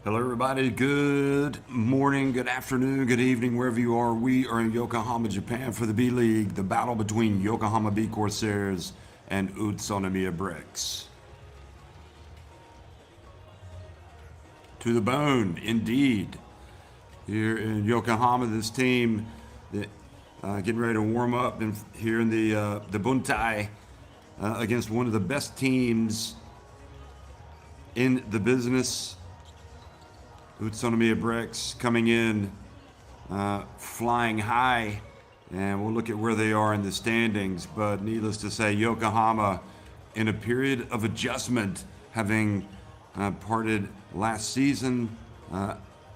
Hello, everybody. Good morning, good afternoon, good evening, wherever you are. We are in Yokohama, Japan for the B-League, the battle between Yokohama B-CORSAIRS and UTSUNOMIYA BREX. To the bone, indeed. Here in Yokohama, this team getting ready to warm up here in the Buntai against one of the best teams in the business. UTSUNOMIYA BREX coming in flying high, and we'll look at where they are in the standings. But needless to say, Yokohama in a period of adjustment, having parted last season,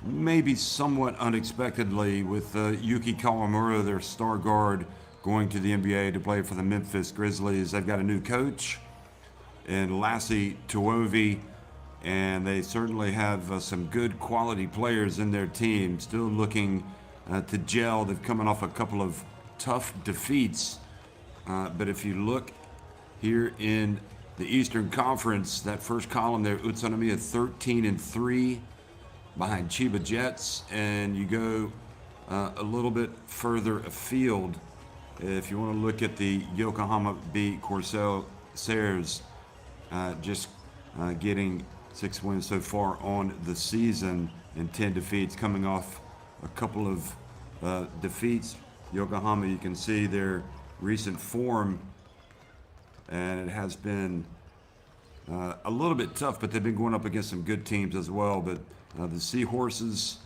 maybe somewhat unexpectedly, with Yuki Kawamura, their star guard, going to the NBA to play for the Memphis Grizzlies. They've got a new coach in Lassie Tuovi, and they certainly have some good quality players in their team, still looking to gel. They've coming off a couple of tough defeats, but if you look here in the Eastern Conference, that first column there, UTSUNOMIYA 13-3 behind Chiba Jets, and you go a little bit further afield. If you want to look at the Yokohama B-CORSAIRS, just getting 6 wins so far on the season and 10 defeats, coming off a couple of defeats. Yokohama, you can see their recent form, and it has been a little bit tough, but they've been going up against some good teams as well. But the Seahorses,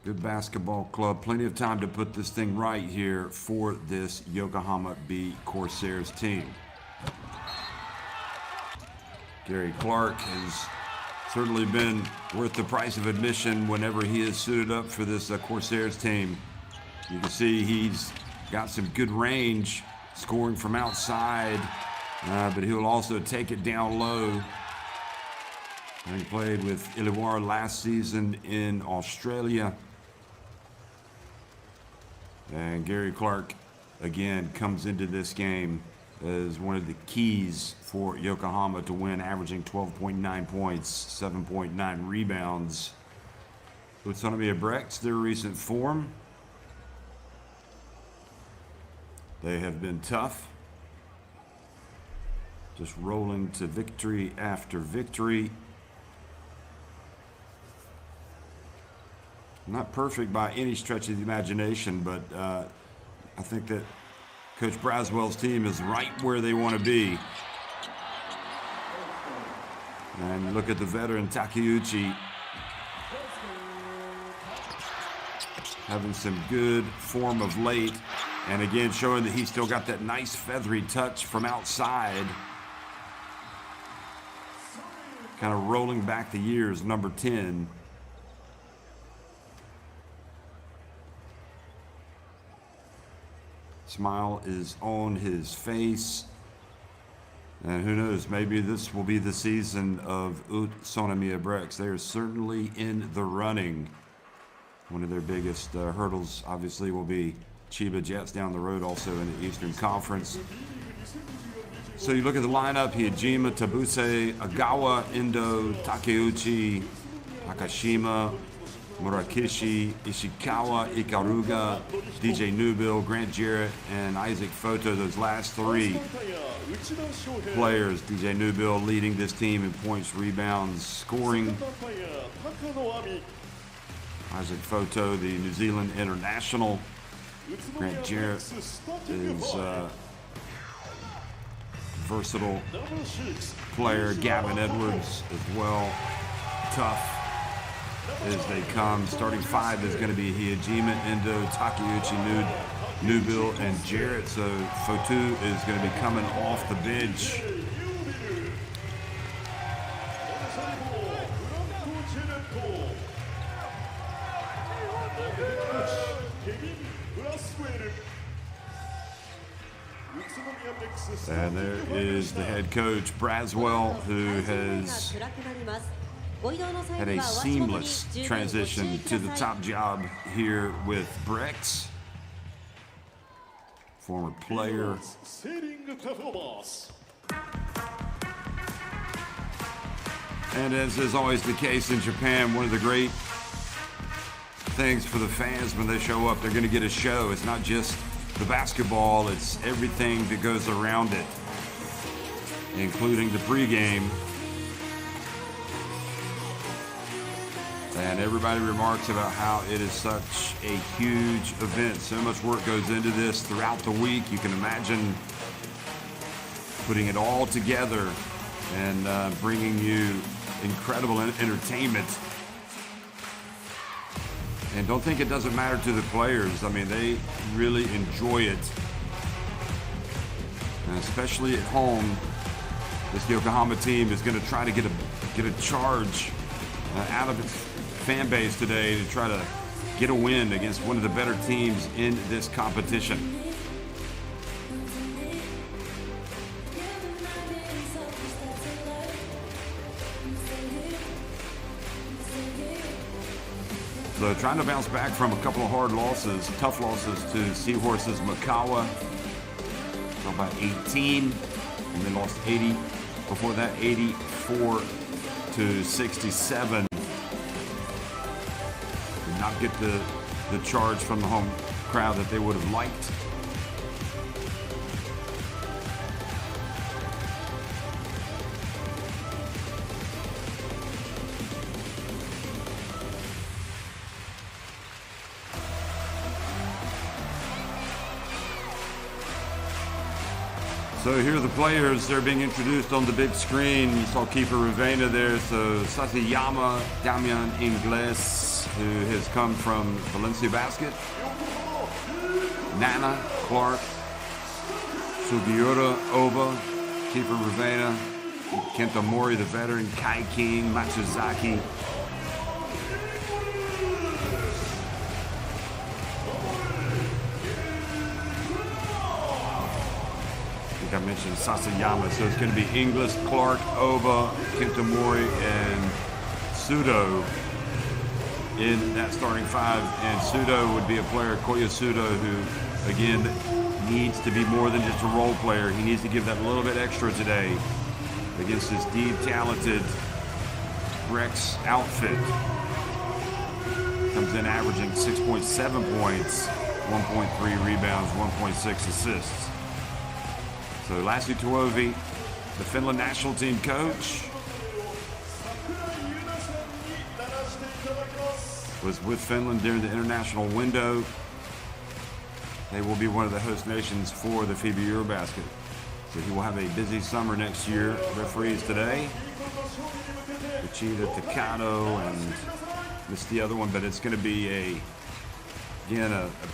good basketball club, plenty of time to put this thing right here for this Yokohama B-CORSAIRS team. Gary Clark has certainly been worth the price of admission whenever he is suited up for this Corsairs team. You can see he's got some good range, scoring from outside, but he'll also take it down low. He played with Illawarra last season in Australia. And Gary Clark, again, comes into this game as one of the keys for Yokohama to win, averaging 12.9 points, 7.9 rebounds. UTSUNOMIYA BREX, their recent form. They have been tough, just rolling to victory after victory. Not perfect by any stretch of the imagination, but I think that Coach Braswell's team is right where they want to be. And you look at the veteran Takeuchi, having some good form of late, and again showing that he's still got that nice feathery touch from outside. Kind of rolling back the years, number 10. Smile is on his face, and who knows, maybe this will be the season of UTSUNOMIYA BREX. They are certainly in the running. One of their biggest hurdles obviously will be Chiba Jets down the road, also in the Eastern Conference. So you look at the lineup: Hijima, Tabuse, Agawa, Endo, Takeuchi, Takashima, Murakishi, Ishikawa, Ikaruga, DJ Newbill, Grant Jarrett, and Isaac Photo. Those last three players, DJ Newbill leading this team in points, rebounds, scoring. Isaac Photo, the New Zealand international. Grant Jarrett is versatile player. Gavin Edwards as well, tough as they come. Starting five is going to be Hijima, Endo, Takeuchi, Newbill, and Jarrett. So Fotu is going to be coming off the bench. And there is the head coach, Braswell, who has had a seamless transition to the top job here with BREX. Former player. And as is always the case in Japan, one of the great things for the fans when they show up, they're going to get a show. It's not just the basketball, it's everything that goes around it, including the pregame. And everybody remarks about how it is such a huge event. So much work goes into this throughout the week. You can imagine putting it all together and bringing you incredible entertainment. And don't think it doesn't matter to the players. I mean, they really enjoy it. And especially at home, this Yokohama team is going to try to get a charge out of its fan base today to try to get a win against one of the better teams in this competition. So trying to bounce back from a couple of hard losses, tough losses to Seahorses Makawa, by 18, and they lost 80. Before that, 84 to 67. Did not get the charge from the home crowd that they would have liked. So here are the players. They're being introduced on the big screen. You saw Keeper Ravena there. So Sasayama, Damian Ingles, who has come from Valencia Basket. Nana, Clark, Sugiura, Oba, Keeper Ravena, Kenta Mori, the veteran, Kai King, Matsuzaki. I mentioned Sasayama, so it's going to be Ingles, Clark, Oba, Kentamori, and Sudo in that starting five. And Sudo would be a player, Koya Sudo, who, again, needs to be more than just a role player. He needs to give that little bit extra today against this deep, talented BREX outfit. Comes in averaging 6.7 points, 1.3 rebounds, 1.6 assists. So Lassi Tuovi, the Finland national team coach, was with Finland during the international window. They will be one of the host nations for the FIBA Eurobasket. So he will have a busy summer next year. Referees today, Uchida Takano, and missed the other one, but it's going to be a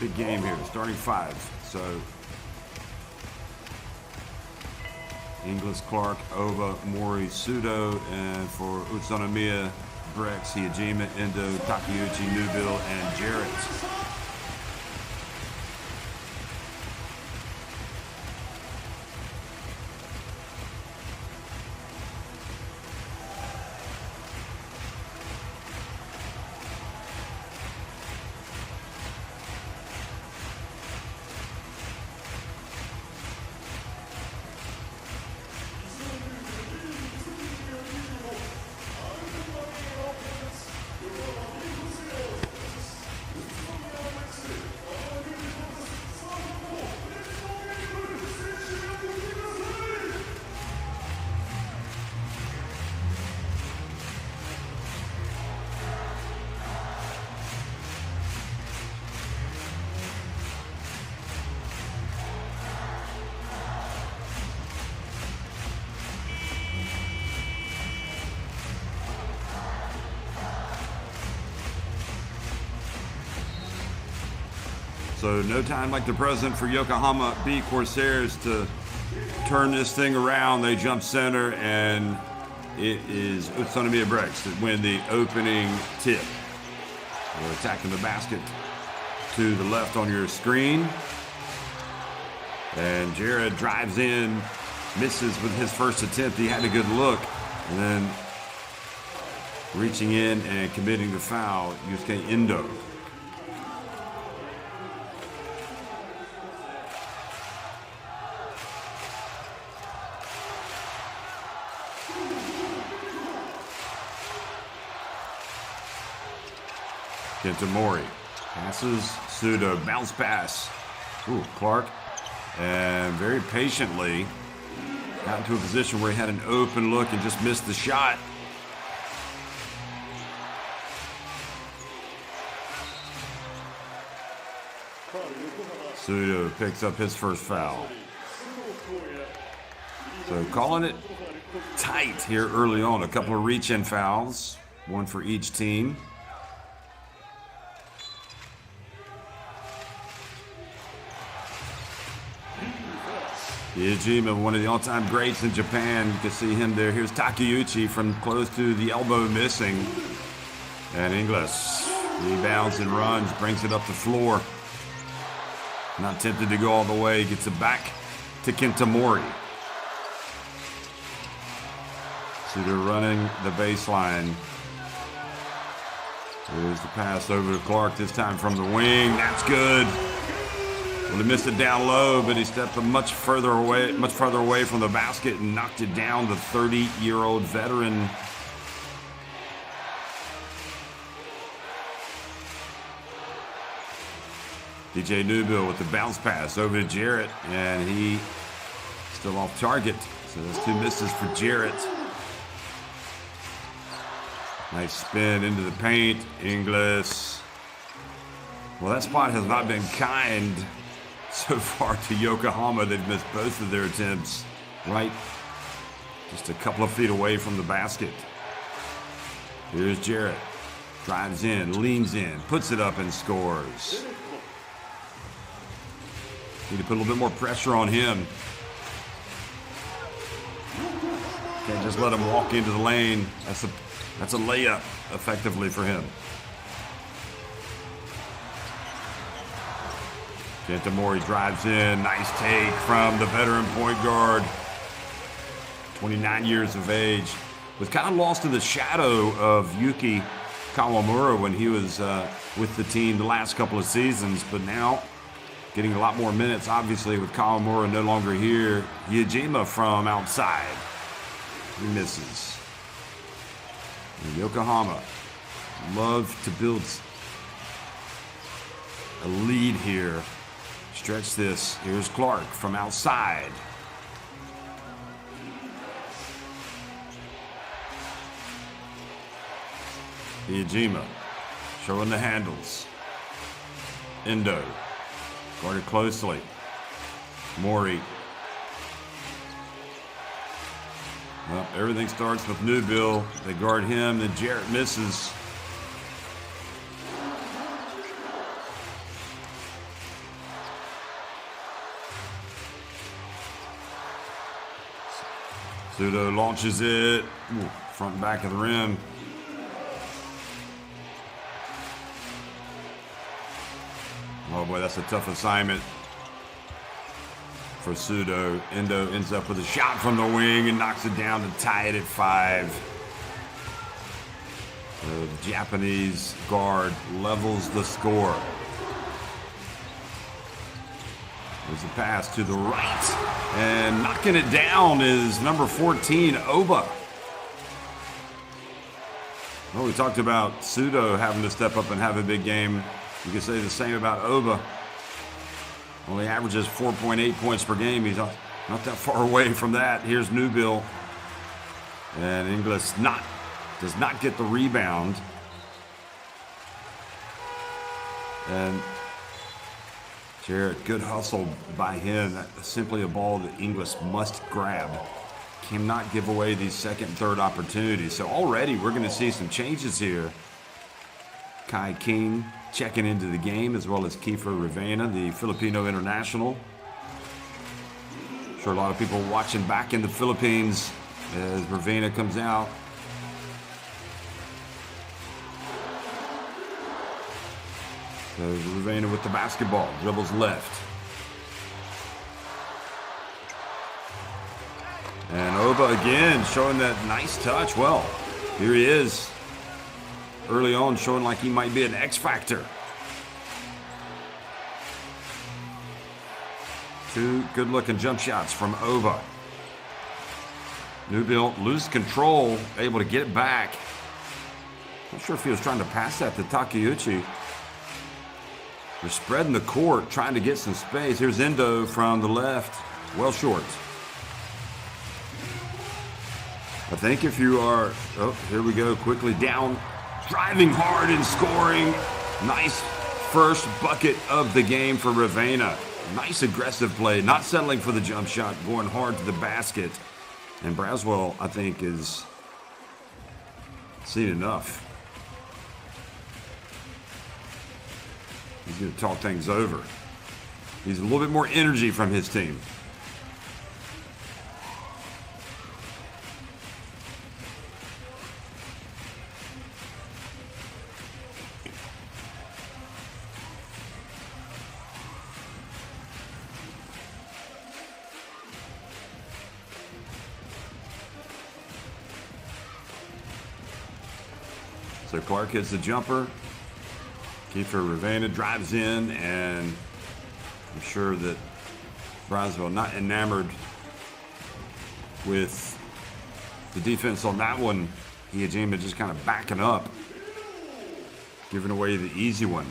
big game here, starting five. So Ingles, Clark, Oba, Mori, Sudo, and for Utsunomiya, BREX, Hiyajima, Endo, Takeuchi, Newville, and Jarrett. So no time like the present for Yokohama B-CORSAIRS to turn this thing around. They jump center, and it is UTSUNOMIYA BREX that win the opening tip. They're attacking the basket to the left on your screen. And Jared drives in, misses with his first attempt. He had a good look, and then reaching in and committing the foul, Yusuke Endo. Kintamori passes, Sudo, bounce pass. Ooh, Clark. And very patiently got into a position where he had an open look and just missed the shot. Sudo picks up his first foul. So calling it tight here early on. A couple of reach-in fouls, one for each team. Yojima, one of the all-time greats in Japan. You can see him there. Here's Takeuchi from close to the elbow missing. And Inglis rebounds and runs, brings it up the floor. Not tempted to go all the way, gets it back to Kintamori. Sudo running the baseline. Here's the pass over to Clark, this time from the wing. That's good. Well, he missed it down low, but he stepped much further away from the basket and knocked it down. The 30-year-old veteran. DJ Newbill with the bounce pass over to Jarrett, and he still off target. So those two misses for Jarrett. Nice spin into the paint. Inglis. Well, that spot has not been kind so far to Yokohama. They've missed both of their attempts, right? Just a couple of feet away from the basket. Here's Jarrett. Drives in, leans in, puts it up and scores. Need to put a little bit more pressure on him. Can't just let him walk into the lane. That's a layup effectively for him. Kintamori drives in. Nice take from the veteran point guard. 29 years of age. Was kind of lost in the shadow of Yuki Kawamura when he was with the team the last couple of seasons, but now getting a lot more minutes, obviously, with Kawamura no longer here. Yojima from outside. He misses. And Yokohama love to build a lead here. Stretch this. Here's Clark from outside. Yojima showing the handles. Endo. Guarded closely. Mori. Well, everything starts with Newbill. They guard him, then Jarrett misses. Sudo launches it. Ooh, front and back of the rim. Oh boy, that's a tough assignment for Sudo. Endo ends up with a shot from the wing and knocks it down to tie it at 5. The Japanese guard levels the score. There's a pass to the right. And knocking it down is number 14, Oba. Well, we talked about Sudo having to step up and have a big game. You can say the same about Oba. Only averages 4.8 points per game. He's not that far away from that. Here's Newbill. And Inglis does not get the rebound. And Jarrett, good hustle by him. That's simply a ball that Inglis must grab. Cannot give away these second and third opportunities. So already we're going to see some changes here. Kai King checking into the game, as well as Kiefer Ravena, the Filipino international. I'm sure a lot of people watching back in the Philippines as Ravena comes out. So Ravena with the basketball, dribbles left. And Oba again showing that nice touch. Well, here he is. Early on, showing like he might be an X factor. 2 good-looking jump shots from Oba. Newbill loses control, able to get it back. Not sure if he was trying to pass that to Takeuchi. They're spreading the court, trying to get some space. Here's Endo from the left, well short. I think if you are, oh, here we go, quickly down, driving hard and scoring. Nice first bucket of the game for Ravenna. Nice aggressive play, not settling for the jump shot, going hard to the basket. And Braswell, I think, is seen enough. He's going to talk things over. He's a little bit more energy from his team. So Clark hits the jumper. Kiefer Ravenna drives in, and I'm sure that Braswell not enamored with the defense on that one. Hijima just kind of backing up, giving away the easy one.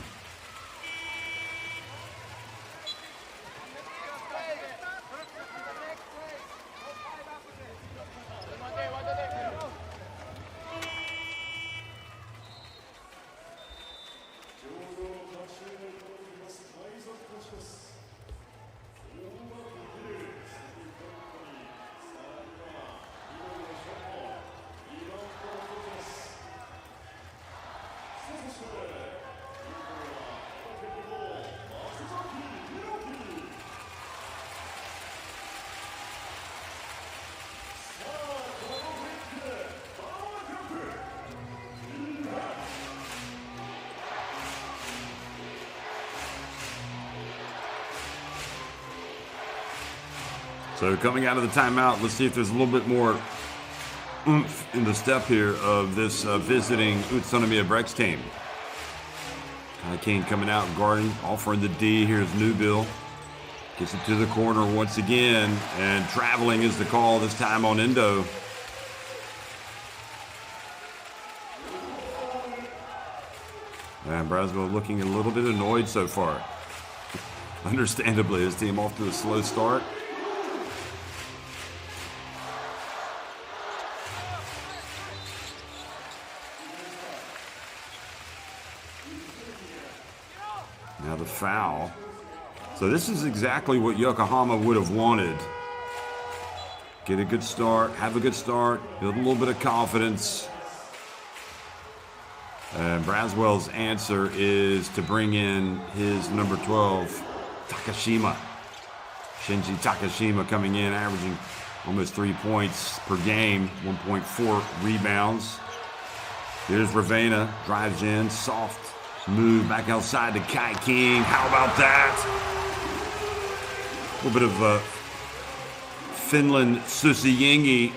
So coming out of the timeout, let's see if there's a little bit more oomph in the step here of this visiting Utsunomiya BREX team. Kai King coming out and guarding, offering the D. Here's Newbill. Gets it to the corner once again, and traveling is the call this time on Endo. And Braswell looking a little bit annoyed so far. Understandably, his team off to a slow start. Now the foul. So this is exactly what Yokohama would have wanted. Get a good start, have a good start, build a little bit of confidence. And Braswell's answer is to bring in his number 12, Takashima. Shinji Takashima coming in, averaging almost 3 points per game, 1.4 rebounds. Here's Ravenna, drives in, soft move back outside to Kai King. How about that? A little bit of Finland Susiyengi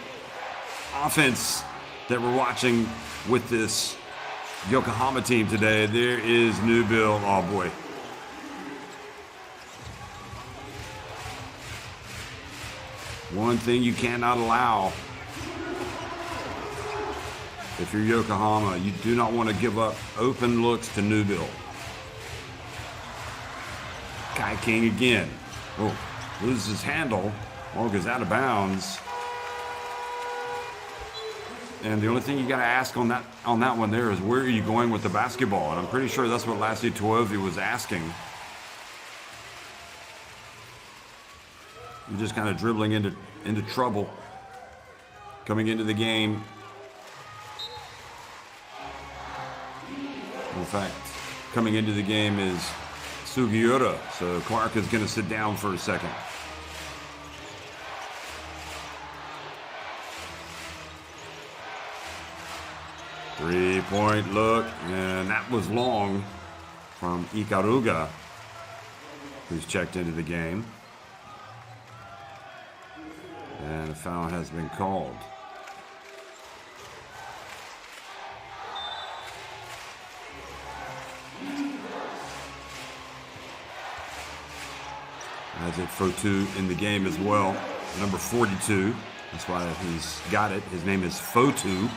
offense that we're watching with this Yokohama team today. There is Newbill. Oh boy. One thing you cannot allow if you're Yokohama, you do not want to give up open looks to Newbill. Kai King again. Oh, loses his handle. Ball goes out of bounds. And the only thing you got to ask on that one there is, where are you going with the basketball? And I'm pretty sure that's what Lassie Tuovi was asking. You're just kind of dribbling into trouble coming into the game. In fact, coming into the game is Sugiura, so Clark is going to sit down for a second. Three-point look, and that was long from Ikaruga, who's checked into the game. And a foul has been called. Isaac Fotu in the game as well, number 42. That's why he's got it. His name is Fotu.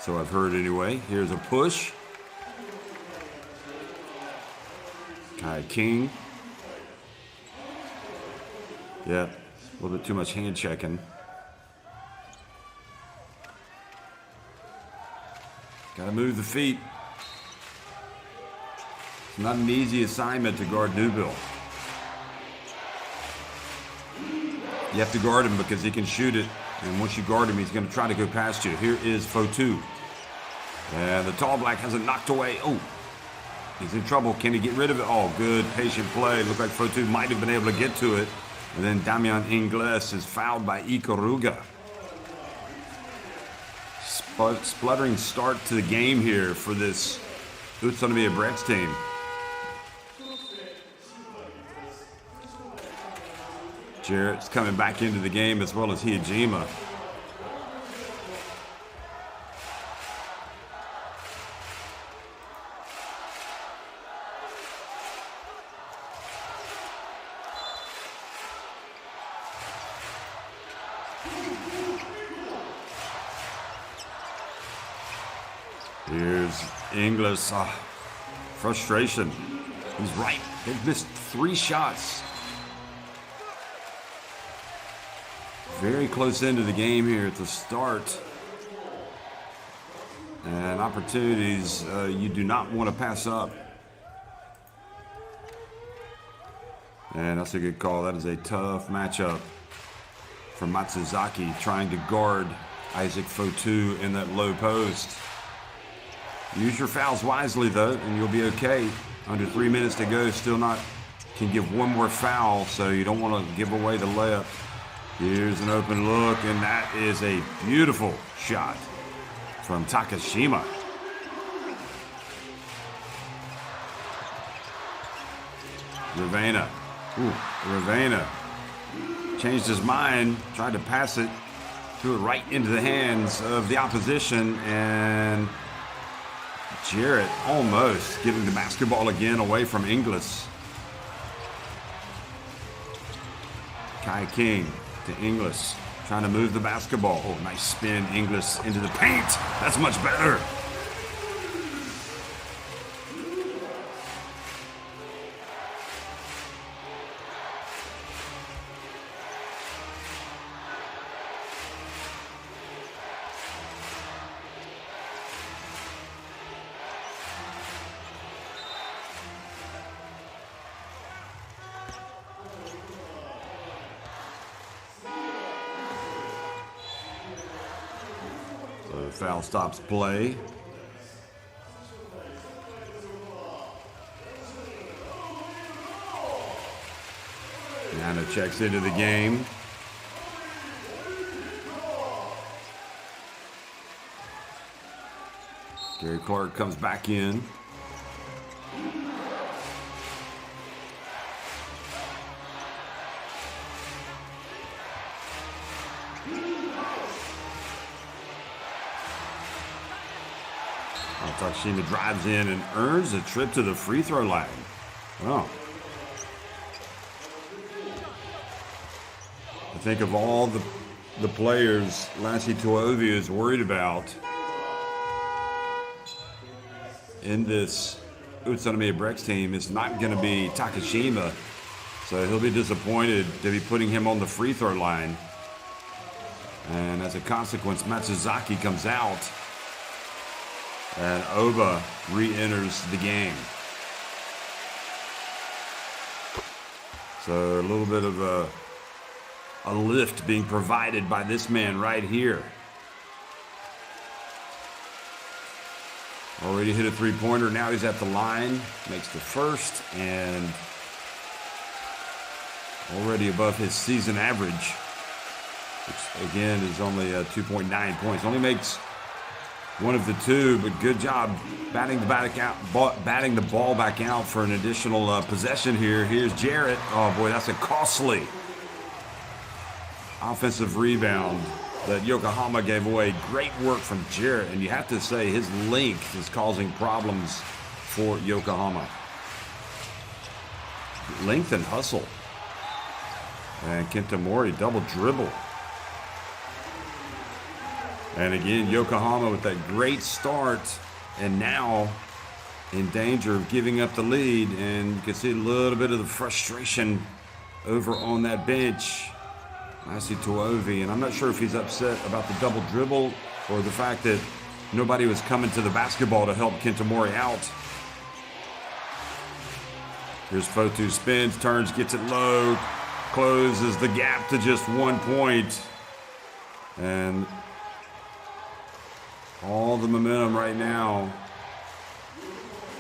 So I've heard anyway. Here's a push. Kai King. Yeah, a little bit too much hand checking. Gotta move the feet. It's not an easy assignment to guard Newbill. You have to guard him because he can shoot it. And once you guard him, he's going to try to go past you. Here is Fotu. And the tall black has it knocked away. Oh, he's in trouble. Can he get rid of it? Oh, good patient play. Looked like Fotu might have been able to get to it. And then Damian Ingles is fouled by Ikaruga. Spluttering start to the game here for this UTSUNOMIYA BREX team. Jarrett's coming back into the game as well as Hijima. Here's Ingles. Frustration. He's right. They've missed 3 shots. Very close into the game here at the start. And opportunities you do not want to pass up. And that's a good call. That is a tough matchup for Matsuzaki, trying to guard Isaac Fotu in that low post. Use your fouls wisely, though, and you'll be okay. Under 3 minutes to go, still not can give one more foul, so you don't want to give away the layup. Here's an open look, and that is a beautiful shot from Takashima. Ravena changed his mind, tried to pass it, threw it right into the hands of the opposition, and Jarrett almost giving the basketball again away from Ingles. Kai King to Ingles, trying to move the basketball. Oh, nice spin, Ingles into the paint. That's much better. Foul stops play. Nana checks into the game. Gary Clark comes back in. Takashima drives in and earns a trip to the free throw line. Wow. I think of all the players Lassie Tuovia is worried about in this UTSUNOMIYA BREX team, it's not going to be Takashima. So he'll be disappointed to be putting him on the free throw line. And as a consequence, Matsuzaki comes out. And Oba re-enters the game. So a little bit of a lift being provided by this man right here. Already hit a three-pointer. Now he's at the line. Makes the first. And already above his season average. Which, again, is only 2.9 points. Only makes one of the two, but good job batting the ball back out for an additional possession here. Here's Jarrett. Oh boy, that's a costly offensive rebound that Yokohama gave away. Great work from Jarrett, and you have to say his length is causing problems for Yokohama. Length and hustle. And Kentamori double dribble. And again, Yokohama with that great start, and now in danger of giving up the lead. And you can see a little bit of the frustration over on that bench. I see Tuovi, and I'm not sure if he's upset about the double dribble or the fact that nobody was coming to the basketball to help Kentamori out. Here's Fotu, spins, turns, gets it low, closes the gap to just 1 point. And all the momentum right now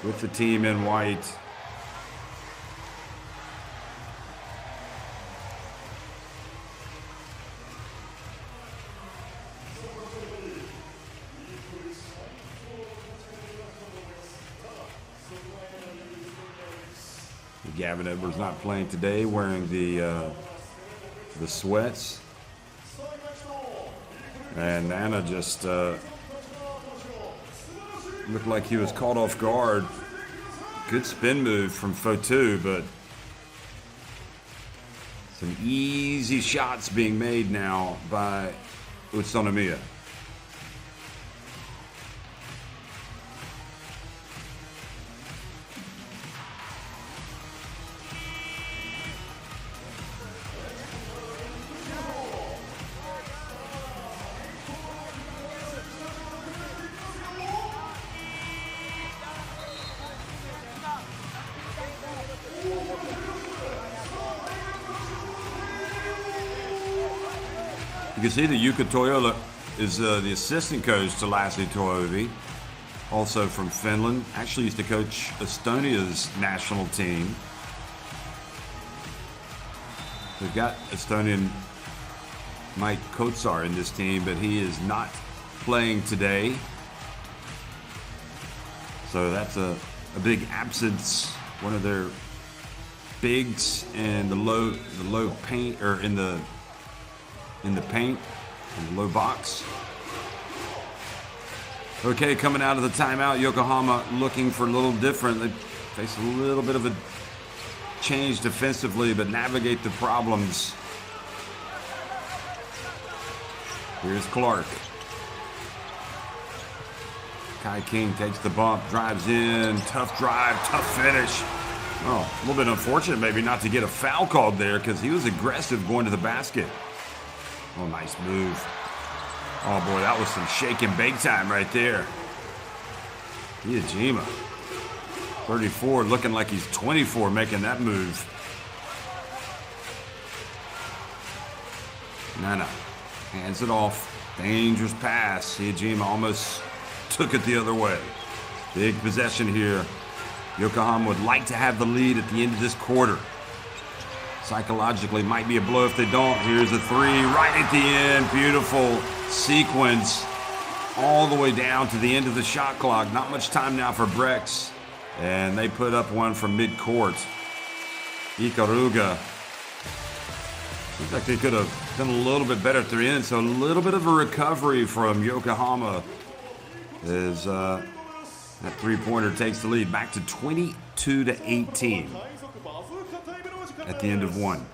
with the team in white. Gavin Edwards not playing today, wearing the sweats. And Nana just looked like he was caught off guard. Good spin move from Fotu, but some easy shots being made now by UTSUNOMIYA. You can see that Yuka Toyola is the assistant coach to Lassi Tuovi, also from Finland. Actually used to coach Estonia's national team. We've got Estonian Mike Kotsar in this team, but he is not playing today. So that's a big absence. One of their bigs in the low paint, or in the paint, in the low box. Okay, coming out of the timeout, Yokohama looking for a little different. They face a little bit of a change defensively, but navigate the problems. Here's Clark. Kai King takes the bump, drives in, tough drive, tough finish. Oh, a little bit unfortunate maybe not to get a foul called there, because he was aggressive going to the basket. Oh, nice move. Oh boy, that was some shake and bake time right there. Iijima, 34, looking like he's 24 making that move. Nana hands it off. Dangerous pass. Iijima almost took it the other way. Big possession here. Yokohama would like to have the lead at the end of this quarter. Psychologically, might be a blow if they don't. Here's a three right at the end. Beautiful sequence all the way down to the end of the shot clock. Not much time now for BREX. And they put up one from mid-court. Ikaruga. Seems like they could have done a little bit better at the end. So a little bit of a recovery from Yokohama as that three-pointer takes the lead back to 22-18 at the end of one.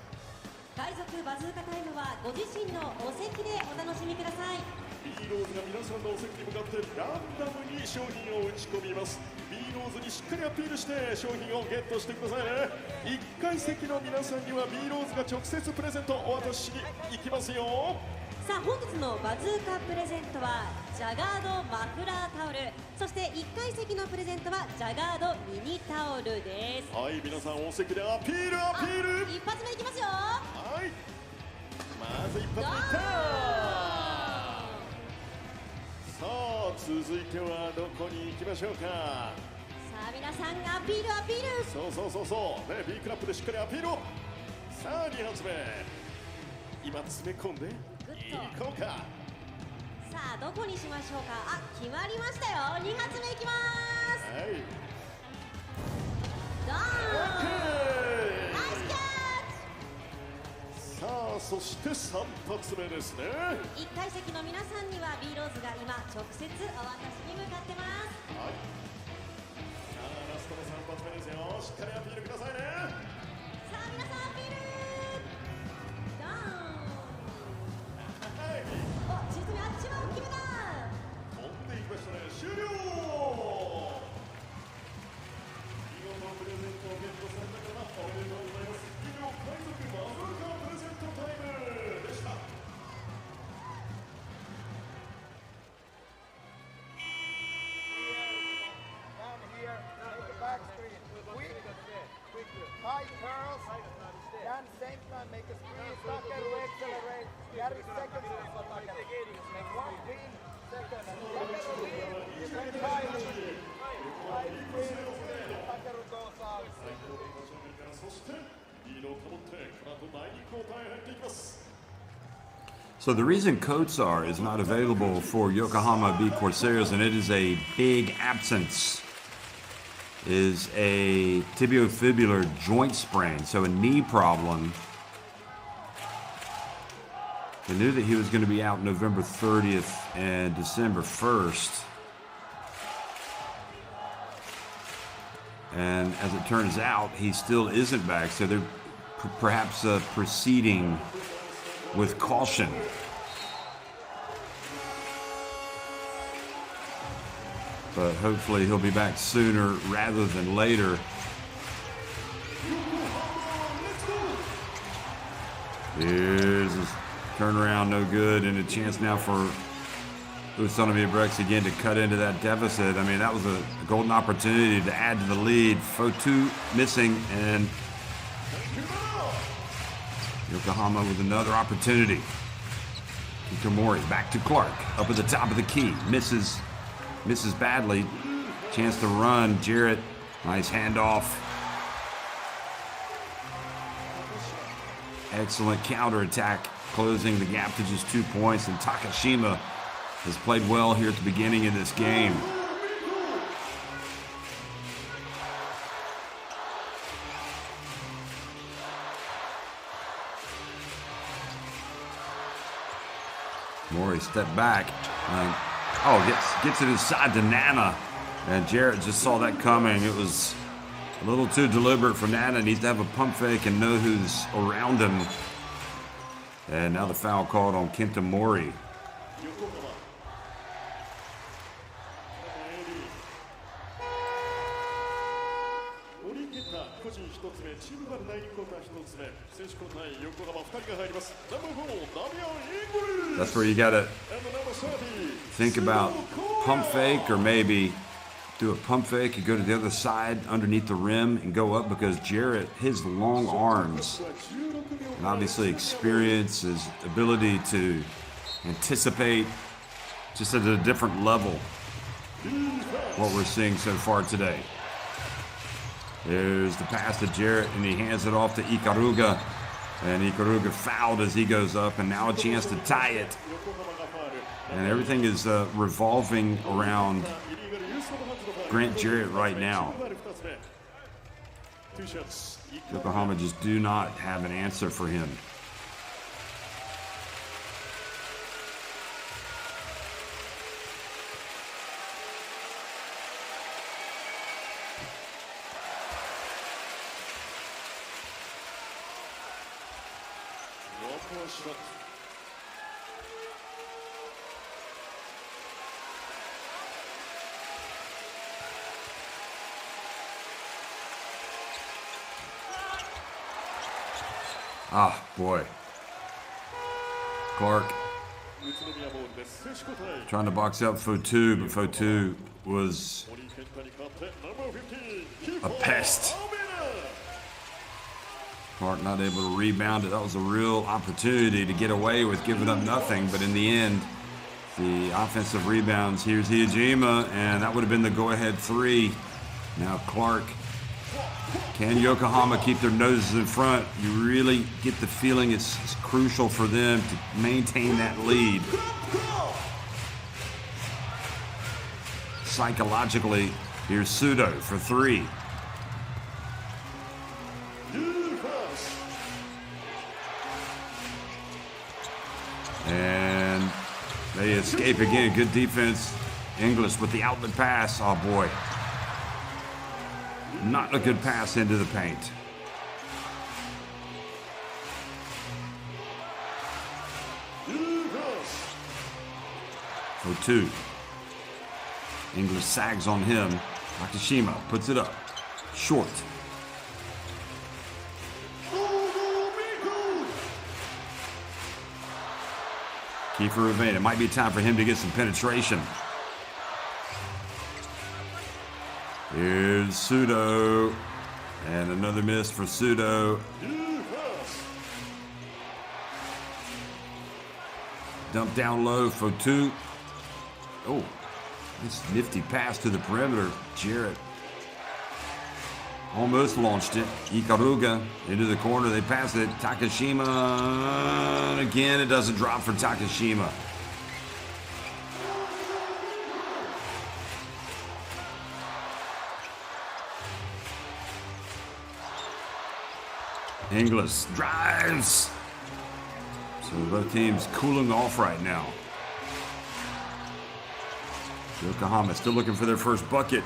B.LEAGUE にしっかりアピールして商品をゲットしてくださいね。1階席の皆さんには B.LEAGUE が直接プレゼントをお渡ししに行きますよ。さあ本日のバズーカプレゼントはジャガードマフラータオル、そして1階席のプレゼントはジャガードミニタオルです。はい、皆さんお席でアピールアピール。一発目いきますよ。はい、まず一発目いった。さあ続いてはどこに行きましょうか。さあ皆さんアピールアピール。そうね、 B クラップでしっかりアピールを。さあ2発目今詰め込んで行こうか。さあどこにしましょうか。あ、決まりましたよ。2発目いきます。はい、ドーン。ナイスキャッチ。さあそして3発目ですね。1階席の皆さんには B ローズが今直接お渡しに向かってます。はい、さあラストの3発目ですよ。しっかりアピールくださいね。さあ皆さんアピール。ドーン。お、実にあっちは決めた。So the reason Kotsar is not available for Yokohama B-CORSAIRS, and it is a big absence, is a tibiofibular joint sprain, so a knee problem. They knew that he was going to be out November 30th and December 1st. And as it turns out, he still isn't back, so they're perhaps proceeding with caution. But hopefully he'll be back sooner rather than later. Here's his turnaround, no good, and a chance now for UTSUNOMIYA BREX again to cut into that deficit. I mean, that was a golden opportunity to add to the lead. Fotu missing, and Yokohama with another opportunity. Kitamori back to Clark, up at the top of the key, misses badly. Chance to run. Jarrett, nice handoff. Excellent counterattack, closing the gap to just 2 points. And Takashima has played well here at the beginning of this game. Mori step back. Gets it inside to Nana. And Jarrett just saw that coming. It was a little too deliberate for Nana. Needs to have a pump fake and know who's around him. And now the foul called on Kitamori. That's where you gotta think about pump fake, or maybe do a pump fake and go to the other side underneath the rim and go up, because Jarrett, his long arms and obviously experience, his ability to anticipate, just at a different level, what we're seeing so far today. There's the pass to Jarrett, and he hands it off to Ikaruga. And Ikaruga fouled as he goes up, and now a chance to tie it. And everything is revolving around Grant Jarrett right now. Yokohama just do not have an answer for him. Ah, boy. Clark trying to box out Fotu, but Fotu was a pest. Clark not able to rebound it. That was a real opportunity to get away with giving up nothing, but in the end, the offensive rebounds. Here's Hijima, and that would have been the go-ahead three. Now Clark. Can Yokohama keep their noses in front? You really get the feeling it's crucial for them to maintain that lead. Psychologically, here's Sudo for three. And they escape again. Good defense. English with the outlet pass. Oh, boy. Not a good pass into the paint. Fotu. English sags on him. Takashima puts it up. Short. Kiefer Ravane. It might be time for him to get some penetration. Here's Sudo, and another miss for Sudo. Dump down low for two. Oh, nice nifty pass to the perimeter. Jarrett almost launched it. Ikaruga into the corner. They pass it. Takashima. Again, it doesn't drop for Takashima. Inglis drives. So both teams cooling off right now. Yokohama still looking for their first bucket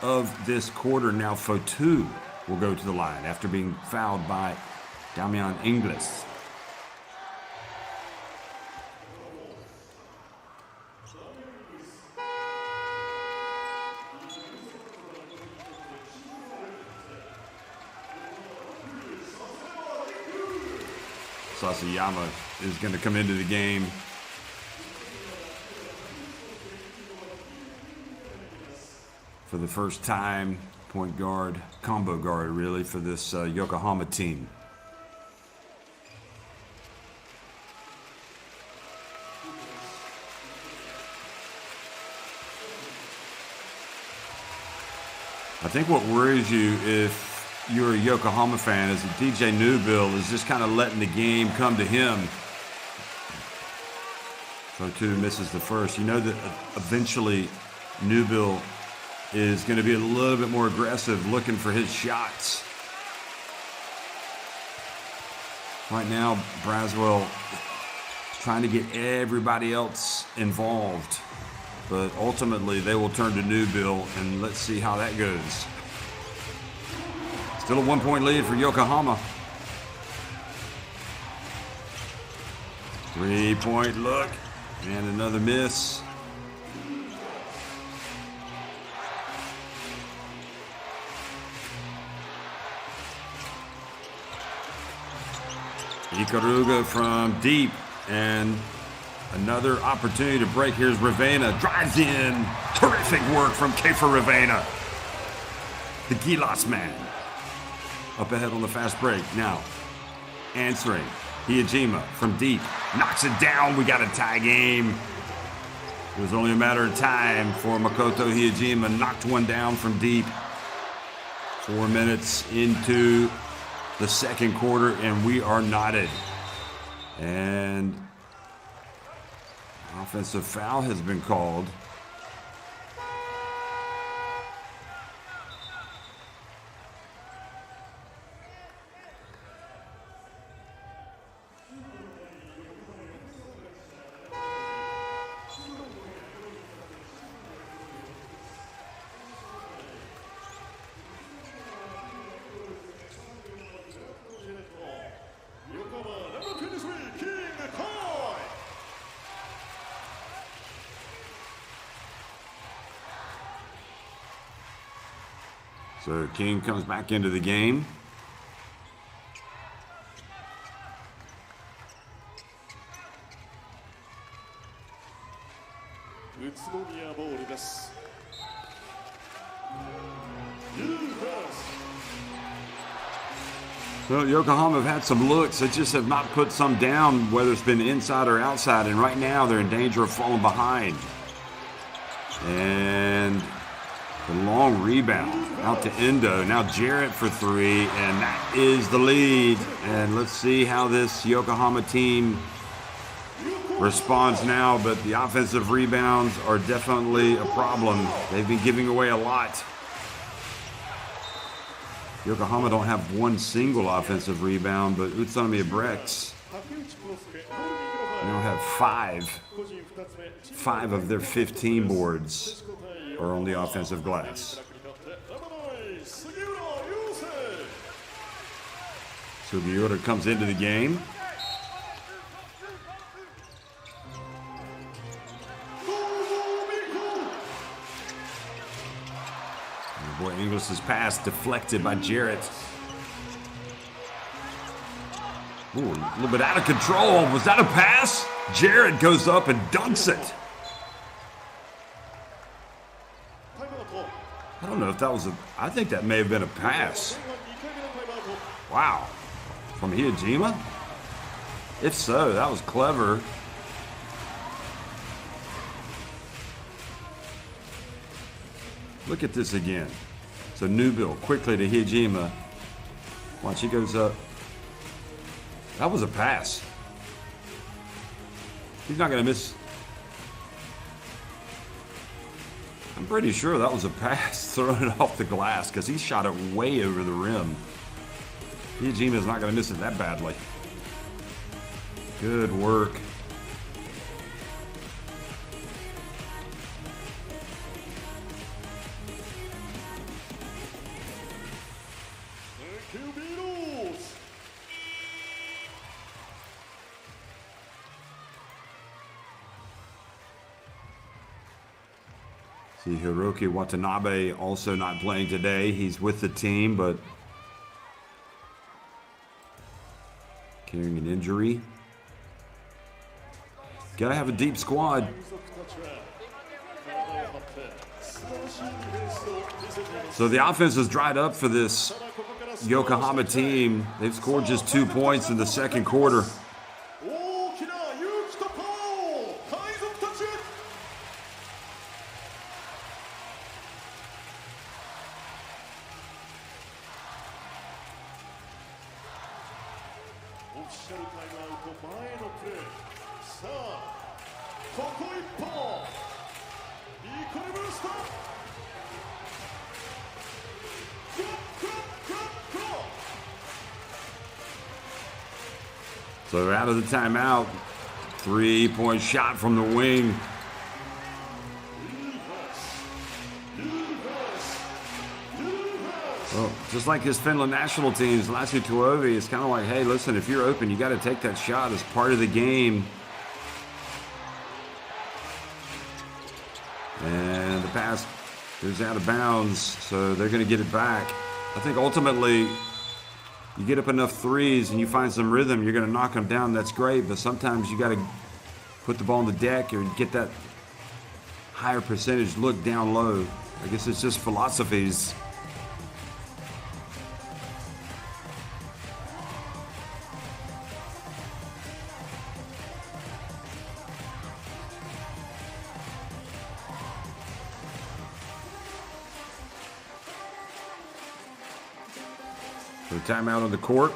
of this quarter. Now Fotu will go to the line after being fouled by Damian Inglis. Sasayama is going to come into the game. For the first time, point guard, combo guard really, for this Yokohama team. I think what worries you if you're a Yokohama fan is that DJ Newbill is just kind of letting the game come to him. Fotu misses the first. You know that eventually Newbill is going to be a little bit more aggressive looking for his shots. Right now, Braswell is trying to get everybody else involved. But ultimately, they will turn to Newbill, and let's see how that goes. Still a 1-point lead for Yokohama. 3-point look, and another miss. Ikaruga from deep, and another opportunity to break. Here's Ravena, drives in. Terrific work from Kiefer Ravena, the Gilas man. Up ahead on the fast break. Now, answering. Hiyajima from deep, knocks it down. We got a tie game. It was only a matter of time for Makoto Hiyajima. Knocked one down from deep. 4 minutes into the second quarter, and we are knotted. And offensive foul has been called. So King comes back into the game. UTSUNOMIYA ボールです。Well, Yokohama have had some looks. They just have not put some down, whether it's been inside or outside. And right now, they're in danger of falling behind. And the long rebound out to Endo. Now Jarrett for three, and that is the lead. And let's see how this Yokohama team responds now. But the offensive rebounds are definitely a problem. They've been giving away a lot. Yokohama don't have one single offensive rebound, but UTSUNOMIYA BREX now have five. 5 of their 15 boards are on the offensive glass. Sugiura comes into the game. Boy, Inglis's pass deflected by Jarrett. Ooh, a little bit out of control. Was that a pass? Jarrett goes up and dunks it. I don't know if that was I think that may have been a pass. Wow. From Hiyajima? If so, that was clever. Look at this again. So Newbill quickly to Hijima. Watch, he goes up. That was a pass. He's not going to miss. I'm pretty sure that was a pass, throwing it off the glass, because he shot it way over the rim. Hijima's not going to miss it that badly. Good work. See Hiroki Watanabe also not playing today. He's with the team, but carrying an injury. Gotta have a deep squad. So the offense has dried up for this Yokohama team. They've scored just 2 points in the second quarter. So out of the timeout, 3-point shot from the wing. Well, just like his Finland national teams, Lassi Tuovi is kind of like, hey, listen, if you're open, you got to take that shot as part of the game. And the pass goes out of bounds, so they're going to get it back. I think ultimately, you get up enough threes and you find some rhythm, you're going to knock them down. That's great, but sometimes you got to put the ball on the deck or get that higher percentage look down low. I guess it's just philosophies. So timeout on the court.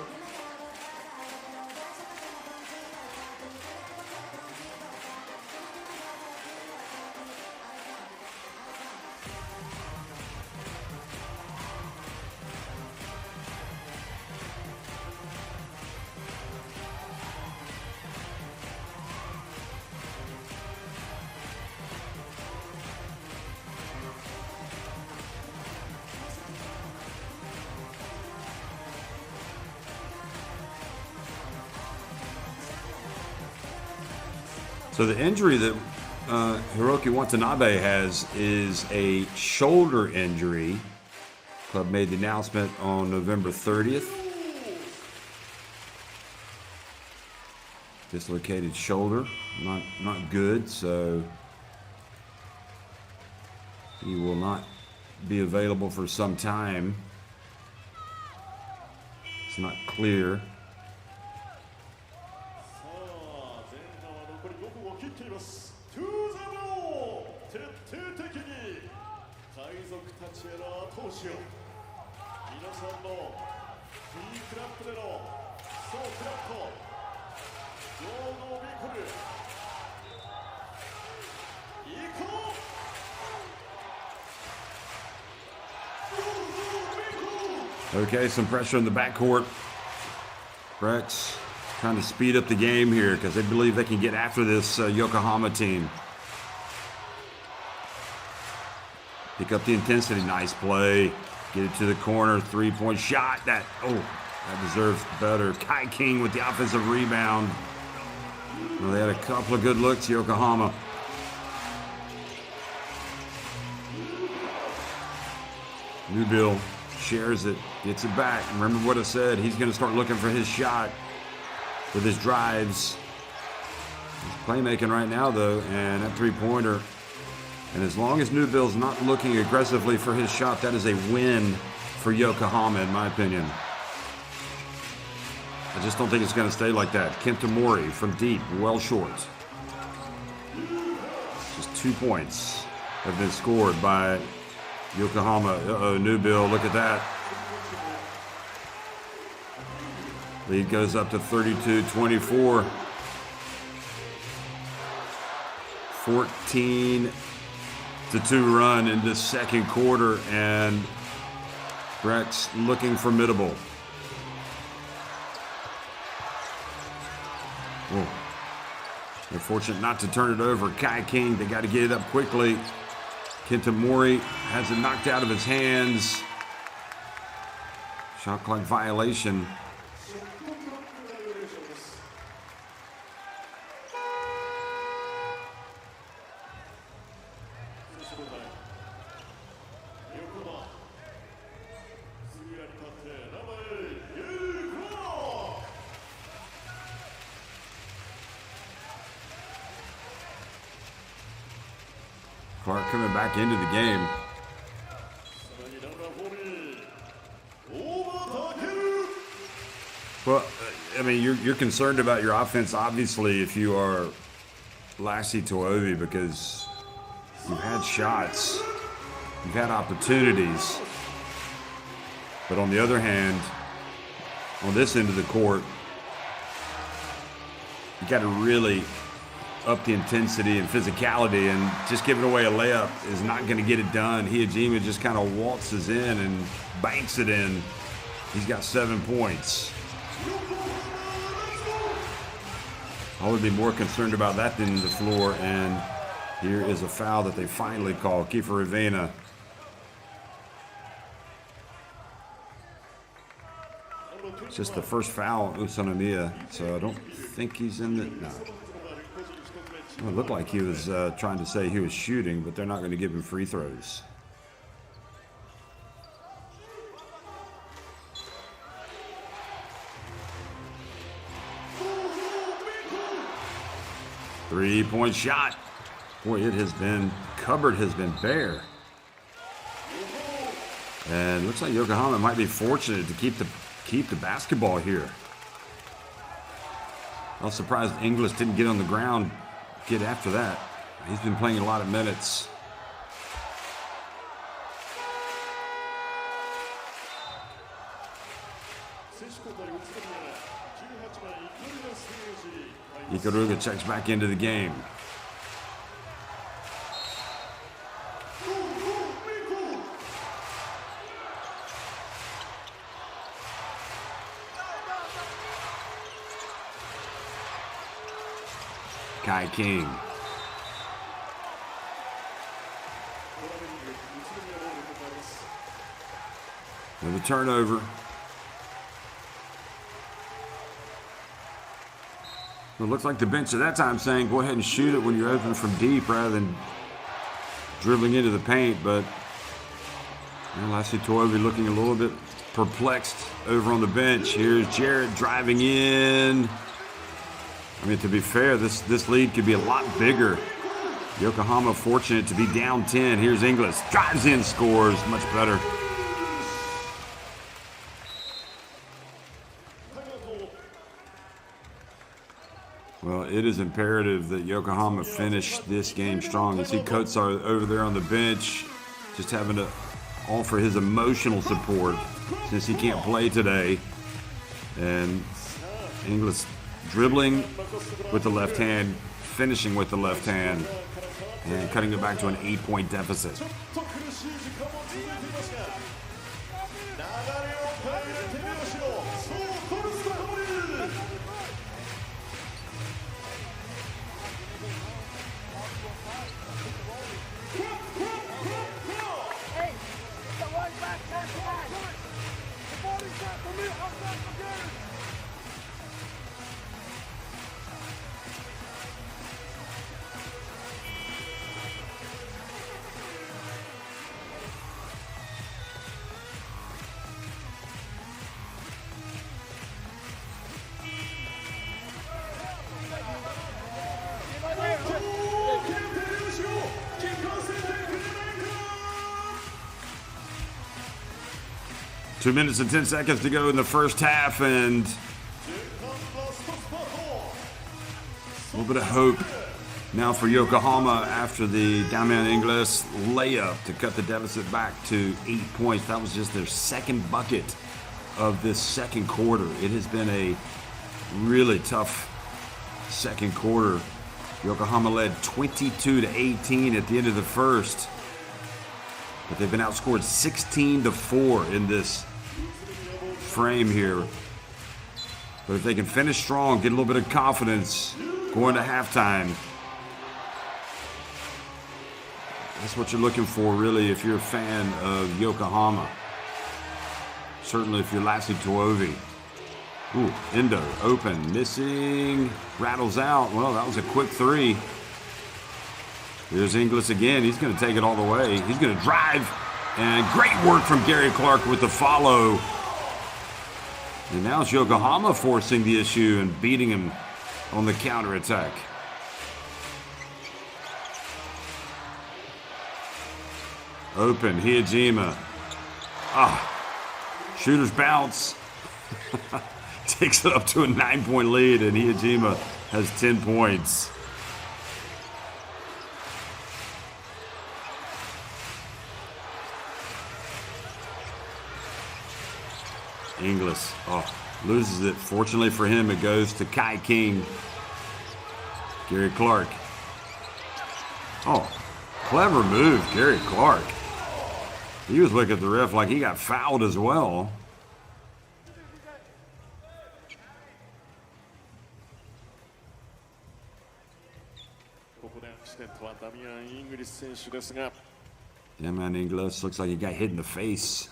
So the injury that Hiroki Watanabe has is a shoulder injury. Club made the announcement on November 30th. Dislocated shoulder, not good, so he will not be available for some time. It's not clear. Okay, some pressure in the backcourt. BREX trying to speed up the game here because they believe they can get after this Yokohama team. Pick up the intensity. Nice play. Get it to the corner. 3-point shot. That deserves better. Kai King with the offensive rebound. Well, they had a couple of good looks, Yokohama. Newbill shares it, gets it back. Remember what I said, he's going to start looking for his shot with his drives. He's playmaking right now, though, and that three-pointer. And as long as Newbill's not looking aggressively for his shot, that is a win for Yokohama, in my opinion. I just don't think it's going to stay like that. Kenta Mori from deep, well short. Just 2 points have been scored by Yokohama, new bill, look at that. Lead goes up to 32-24. 14-2 run in the second quarter, and BREX looking formidable. Whoa. They're fortunate not to turn it over. Kai King, they got to get it up quickly. Kenta Mori has it knocked out of his hands. Shot clock violation. Clark coming back into the game. Well, I mean, you're concerned about your offense, obviously, if you are Lassie Tuovi, because you've had shots, you've had opportunities. But on the other hand, on this end of the court, you got to really up the intensity and physicality, and just giving away a layup is not going to get it done. Hijima just kind of waltzes in and banks it in. He's got 7 points. I would be more concerned about that than the floor, and here is a foul that they finally call. Kiefer Ravena. It's just the first foul, UTSUNOMIYA, so I don't think he's in the... No. It looked like he was trying to say he was shooting, but they're not going to give him free throws. Three-point shot. Boy, it has been, cupboard has been bare. And looks like Yokohama might be fortunate to keep the basketball here. I was surprised Inglis didn't get on the ground, get after that. He's been playing a lot of minutes. Ikaruga checks back into the game. Kai King. Another turnover. It looks like the bench at that time saying go ahead and shoot it when you're open from deep rather than dribbling into the paint, but Lassie Tuovi looking a little bit perplexed over on the bench. Here's Jarrett driving in. I mean, to be fair, this lead could be a lot bigger. Yokohama fortunate to be down 10. Here's Inglis, drives in, scores, much better. Well, it is imperative that Yokohama finish this game strong. You see Kotsar over there on the bench, just having to offer his emotional support since he can't play today. And Inglis dribbling with the left hand, finishing with the left hand, and cutting it back to an 8-point deficit. Two minutes and 10 seconds to go in the first half, and a little bit of hope Now for Yokohama after the Damian Ingles layup to cut the deficit back to 8 points. That was just their second bucket of this second quarter. It has been a really tough second quarter. Yokohama led 22-18 at the end of the first, but they've been outscored 16-4 in this frame here. But if they can finish strong, get a little bit of confidence going to halftime, that's what you're looking for, really, if you're a fan of Yokohama. Certainly if you're Lassi Tuovi. Ooh, Endo, open, missing, rattles out. Well, that was a quick three. Here's Ingles again. He's going to take it all the way. He's going to drive. And great work from Gary Clark with the follow. And now it's Yokohama forcing the issue and beating him on the counterattack. Open, Hiyajima. Shooter's bounce. Takes it up to a 9-point lead, and Hiyajima has 10 points. Ingles, loses it. Fortunately for him, it goes to Kai King. Gary Clark. Clever move, Gary Clark. He was looking at the ref like he got fouled as well. Damian Ingles looks like he got hit in the face.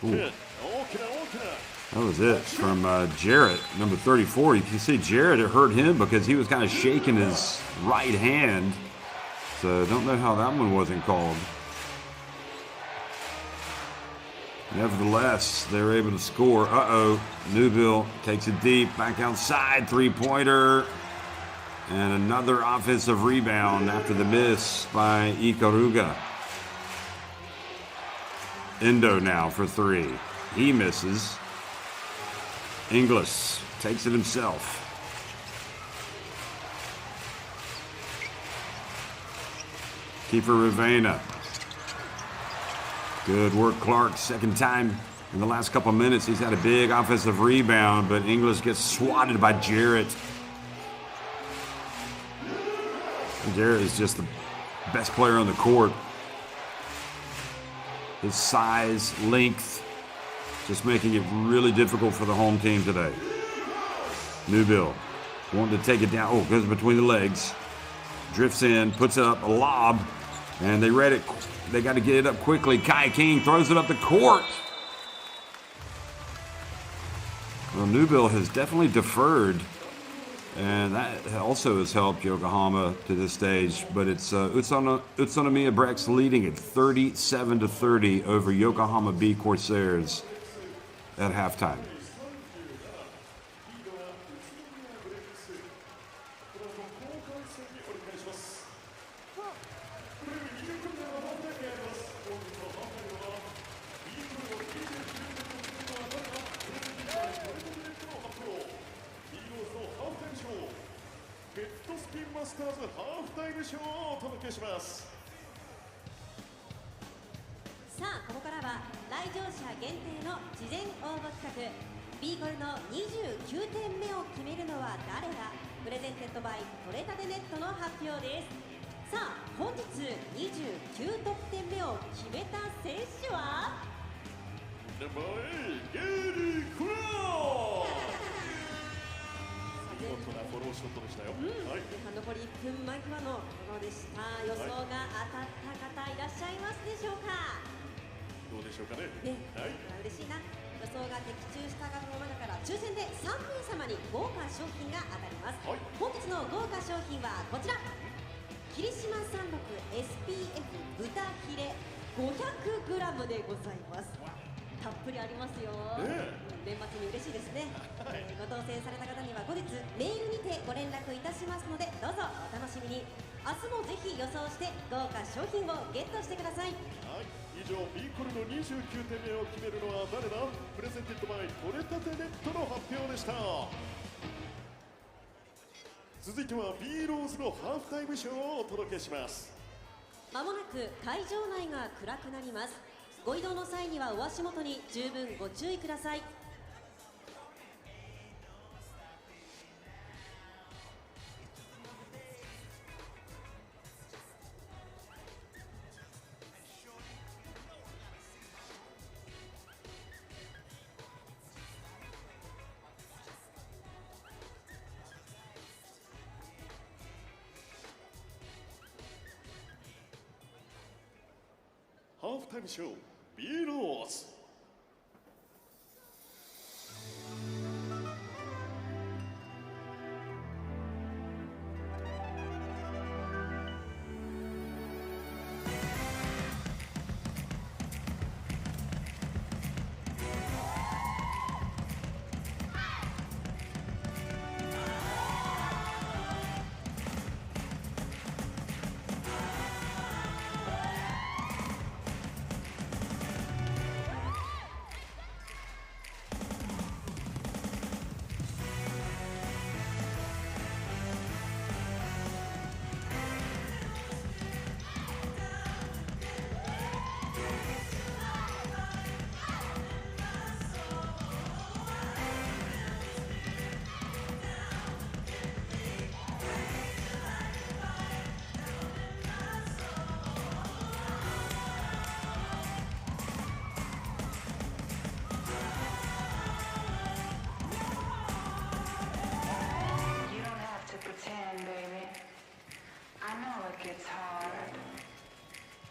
Ooh. That was it from Jarrett, number 34. You can see Jarrett, it hurt him because he was kind of shaking his right hand. So don't know how that one wasn't called. Nevertheless, they were able to score. Newbill takes it deep, back outside, three-pointer. And another offensive rebound after the miss by Ikaruga. Endo now for three. He misses. Ingles takes it himself. Keeper Ravena. Good work, Clark. Second time in the last couple minutes. He's had a big offensive rebound, but Ingles gets swatted by Jarrett. Jarrett is just the best player on the court. His size, length, just making it really difficult for the home team today. Newbill wanting to take it down. Goes between the legs. Drifts in, puts it up, a lob, and they read it. They got to get it up quickly. Kai King throws it up the court. Well, Newbill has definitely deferred, and that also has helped Yokohama to this stage. But it's UTSUNOMIYA BREX leading it 37-30 over Yokohama B-CORSAIRS at halftime.ここからは来場者限定の事前応募企画 B コルの29点目を決めるのは誰だプレゼンテッドバイ取れたてネットの発表です。さあ本日29得点目を決めた選手は残り1分間際のものでした。予想が当たった方いらっしゃいますでしょうか。どうでしょうかね。嬉しいな。予想が的中した方の中から抽選で3名様に豪華商品が当たります。本日の豪華商品はこちら。霧島山麓 SPF 豚ヒレ 500g でございます。たっぷりありますよ。年末に嬉しいですね。ご当選された方には後日メールにてご連絡いたしますのでどうぞお楽しみに。明日もぜひ予想して豪華商品をゲットしてください。以上 B コルの29点目を決めるのは誰だプレゼンテッドバイ取れたてネットの発表でした。続いては B ローズのハーフタイムショーをお届けします。まもなく会場内が暗くなります。ご移動の際にはお足元に十分ご注意ください。ハーフタイムショー B ローズ。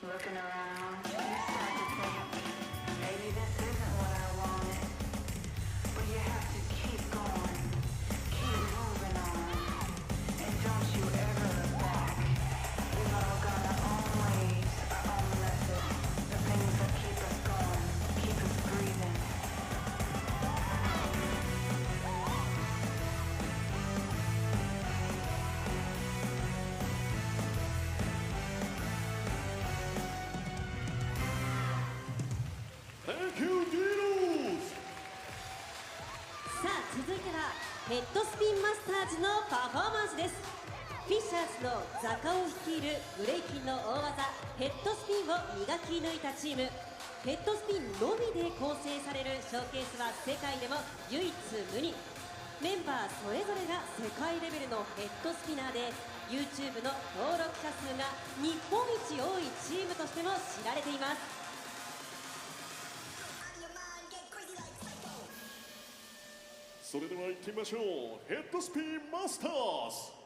Looking around, you start to think, maybe this isn't what I wanted. But you have to keep going, keep moving on, and don't you ever look back. We've all got our own ways, our own methods, the things that keep us going, keep us breathing. Thank you, B ローズ。さあ続いてはヘッドスピンマスターズのパフォーマンスです。フィッシャーズのザカを率いるブレイキンの大技ヘッドスピンを磨き抜いたチーム。ヘッドスピンのみで構成されるショーケースは世界でも唯一無二。メンバーそれぞれが世界レベルのヘッドスピナーで YouTube の登録者数が日本一多いチームとしても知られています。それでは行ってみましょう。ヘッドスピンマスターズ。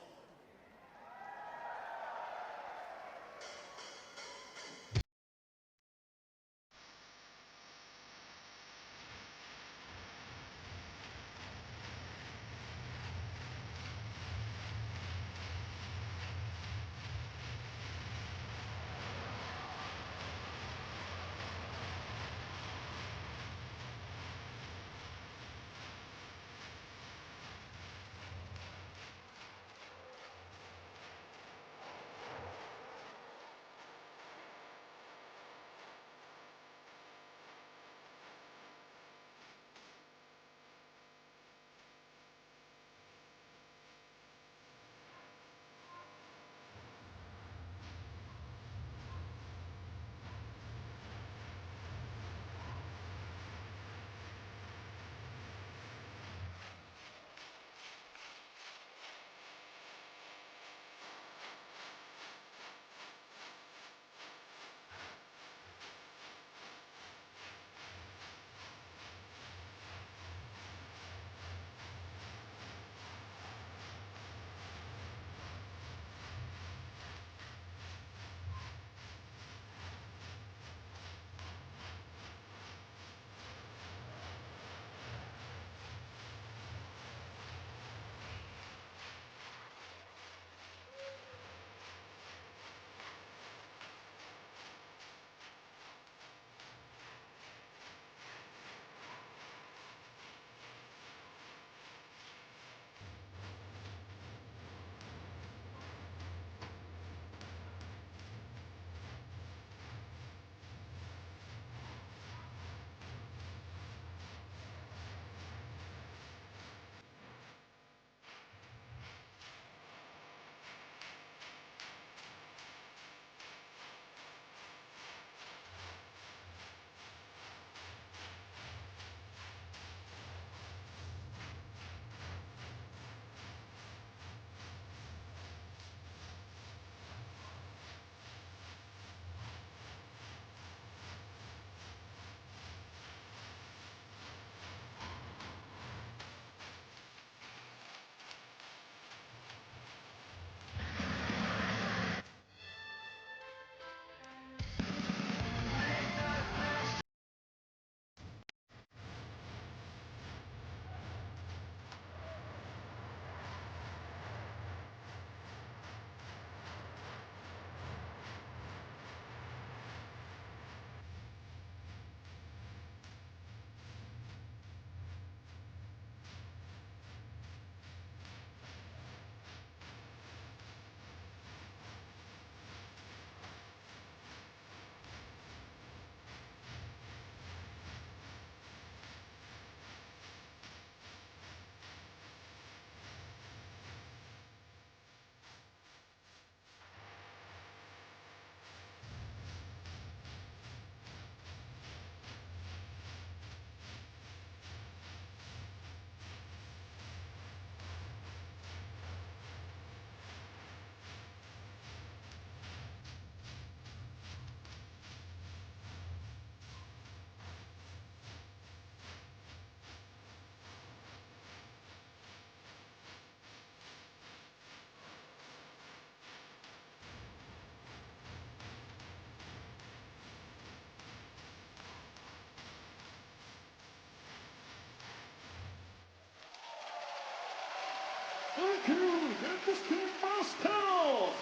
you, Head Spin Masters!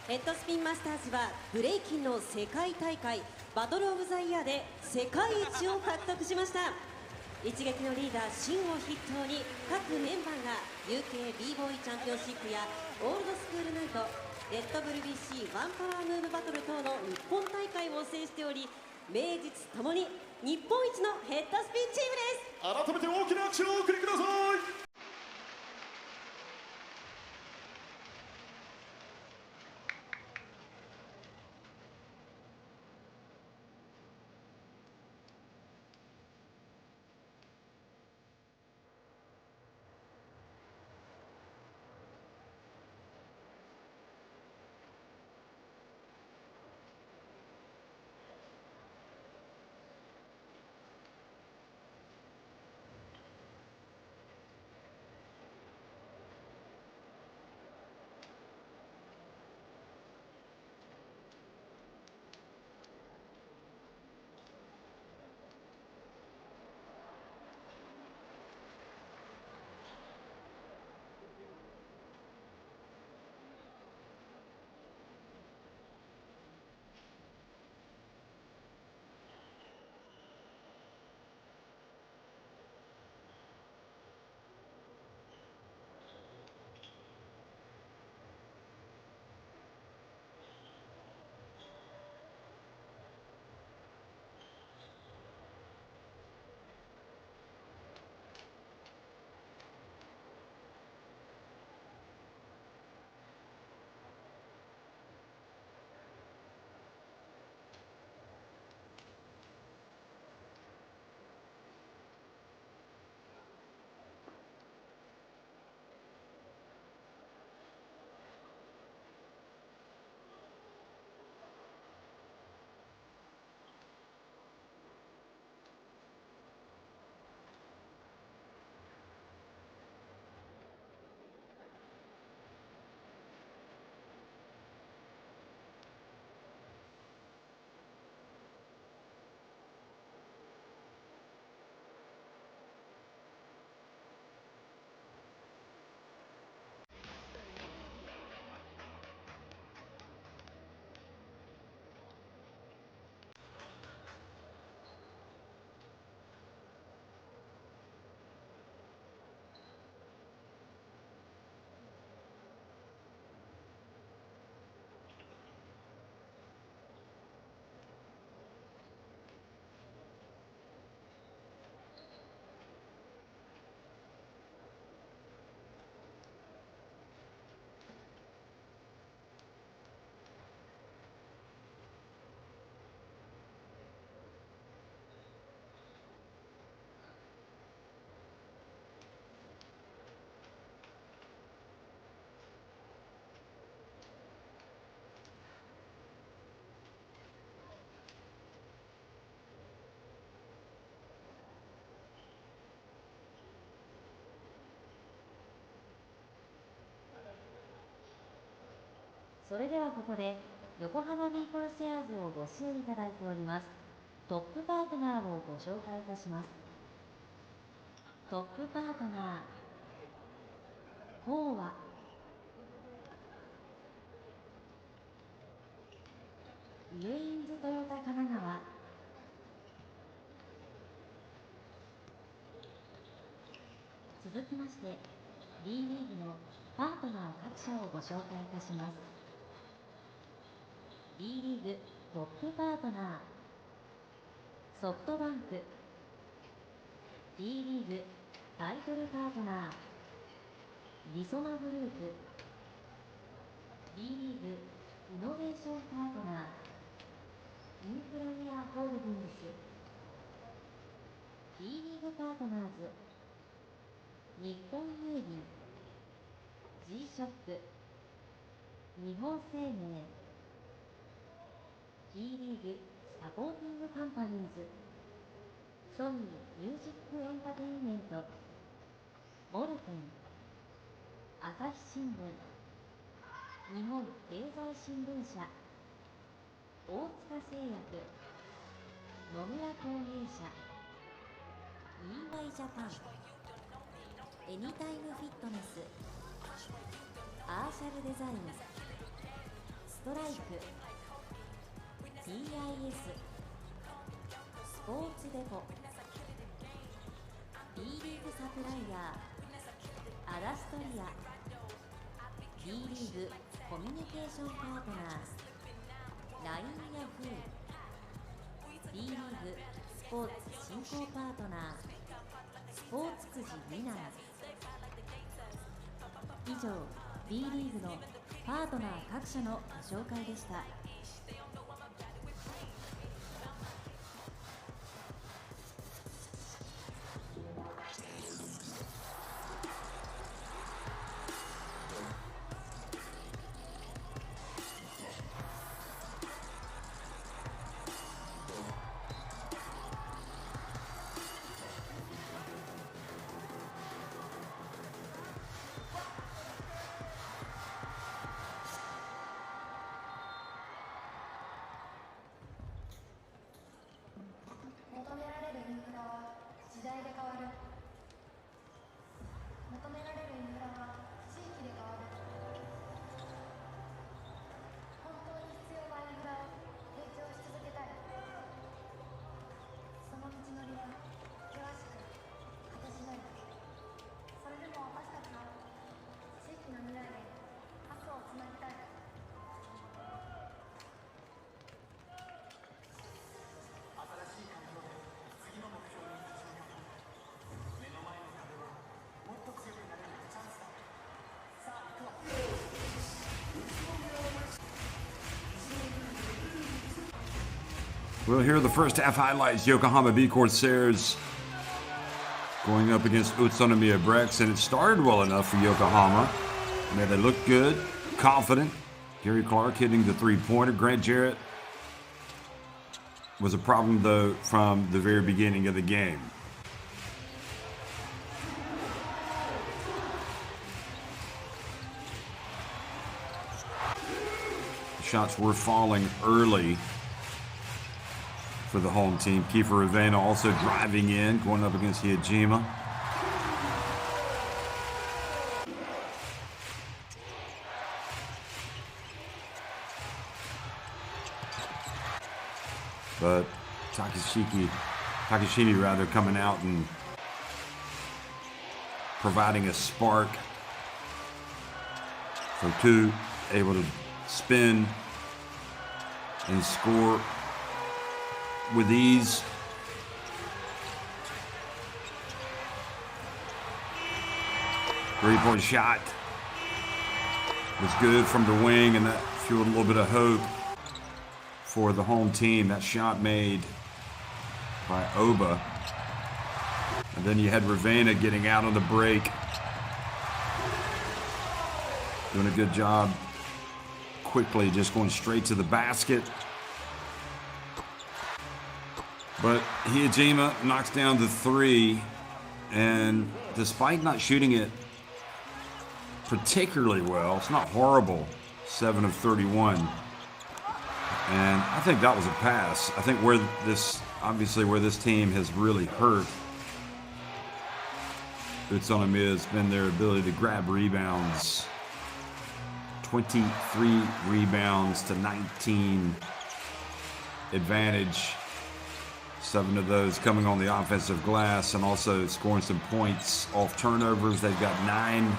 ヘッドスピンマスターズはブレイキンの世界大会バトルオブザイヤーで世界一を獲得しました。一撃のリーダーシンを筆頭に各メンバーが UK ビーボーイチャンピオンシップやオールドスクールナイトレッドブル BC ワンパワームーブバトル等の日本大会を制しており、名実ともに日本一のヘッドスピンチームです。改めて大きな拍手をお送りください。それではここで横浜ビーコルセアーズをご支援いただいておりますトップパートナーをご紹介いたします。トップパートナー東和イエインズトヨタ神奈川続きまして B リーグのパートナー各社をご紹介いたします。B リーグトップパートナーソフトバンク B リーグタイトルパートナーリソナグループ B リーグイノベーションパートナーインプラニアホールディングス B リーグパートナーズ日本郵便 G ショック日本生命 B リーグサポーティングカンパニーズソニーミュージックエンタテインメントモルテン朝日新聞日本経済新聞社大塚製薬野村工芸社 EY ジャパン、エニタイムフィットネス、アーシャルデザイン、ストライク、 TIS、 スポーツデポ、 B リーグサプライヤー、アダストリア、 B リーグコミュニケーションパートナー、 LINE ヤフー、 B リーグスポーツ振興パートナー、スポーツくじウィナー。以上 B リーグのパートナー各社のご紹介でした。求められるインフラは時代で変わる。求められるインフラは地域で変わる。本当に必要なインフラを提供し続けたい。その道のりは険しく果てしない。それでも私たちは地域の未来へパスをつなぎたい。Well, here are the first half highlights. Yokohama B-CORSAIRS going up against UTSUNOMIYA BREX, and it started well enough for Yokohama. I mean, they looked good, confident. Gary Clark hitting the three-pointer. Grant Jarrett was a problem, though, from the very beginning of the game. Shots were falling early for the home team. Kiefer Ravena also driving in, going up against Hijima. But Takashini rather coming out and providing a spark. So two able to spin and score with ease. Three-point shot was good from the wing, and that fueled a little bit of hope for the home team. That shot made by Oba. And then you had Ravena getting out on the break, doing a good job quickly, just going straight to the basket. But Hijima knocks down the three, and despite not shooting it particularly well, it's not horrible, 7 of 31. And I think that was a pass. I think where this team has really hurt Utsunomiya has been their ability to grab rebounds. 23 rebounds to 19 advantage. 7 of those coming on the offensive glass, and also scoring some points off turnovers. They've got 9.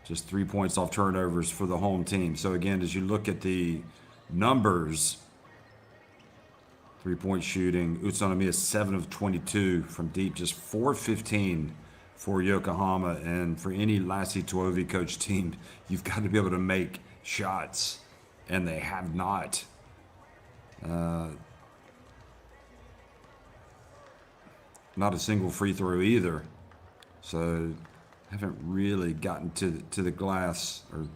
Just 3 points off turnovers for the home team. So again, as you look at the numbers, 3-point shooting, Utsunomiya 7 of 22 from deep, just 4 of 15 for Yokohama. And for any Lassie Tuovi coach team, you've got to be able to make shots, and they have not. Not a single free throw either. So haven't really gotten to the glass or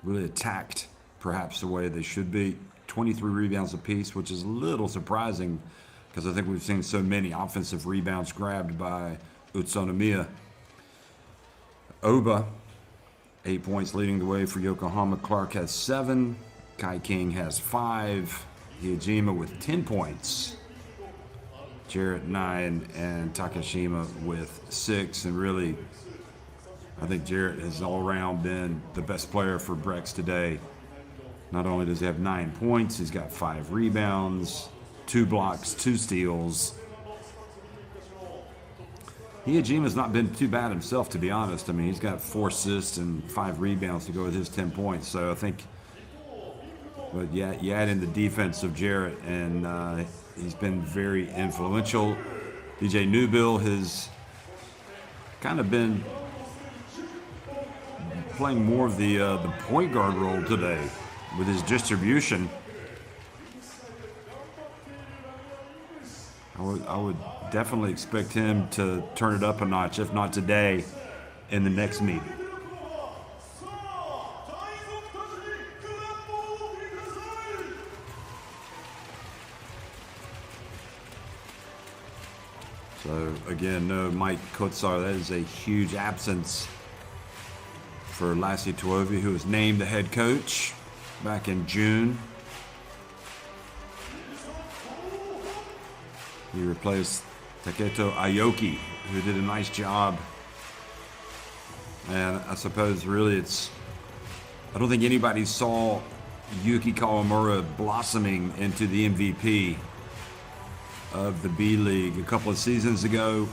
really attacked perhaps the way they should be. 23 rebounds apiece, which is a little surprising because I think we've seen so many offensive rebounds grabbed by Utsunomiya. Oba, 8 points leading the way for Yokohama. Clark has 7. Kai King has 5. Hyejima with 10 points. Jarrett 9 and Takashima with 6. And really, I think Jarrett has all around been the best player for BREX today. Not only does he have 9 points, he's got 5 rebounds, 2 blocks, 2 steals. Hyejima's not been too bad himself, to be honest. I mean, he's got 4 assists and 5 rebounds to go with his 10 points. So I think, but yeah, you add in the defense of Jarrett, and he's been very influential. DJ Newbill has kind of been playing more of the point guard role today with his distribution. I would definitely expect him to turn it up a notch, if not today, in the next meeting. So again, no Mike Kotsar. That is a huge absence for Lassie Tuovi, who was named the head coach back in June. He replaced Taketo Aoki, who did a nice job. And I suppose really I don't think anybody saw Yuki Kawamura blossoming into the MVP of the B.LEAGUE a couple of seasons ago.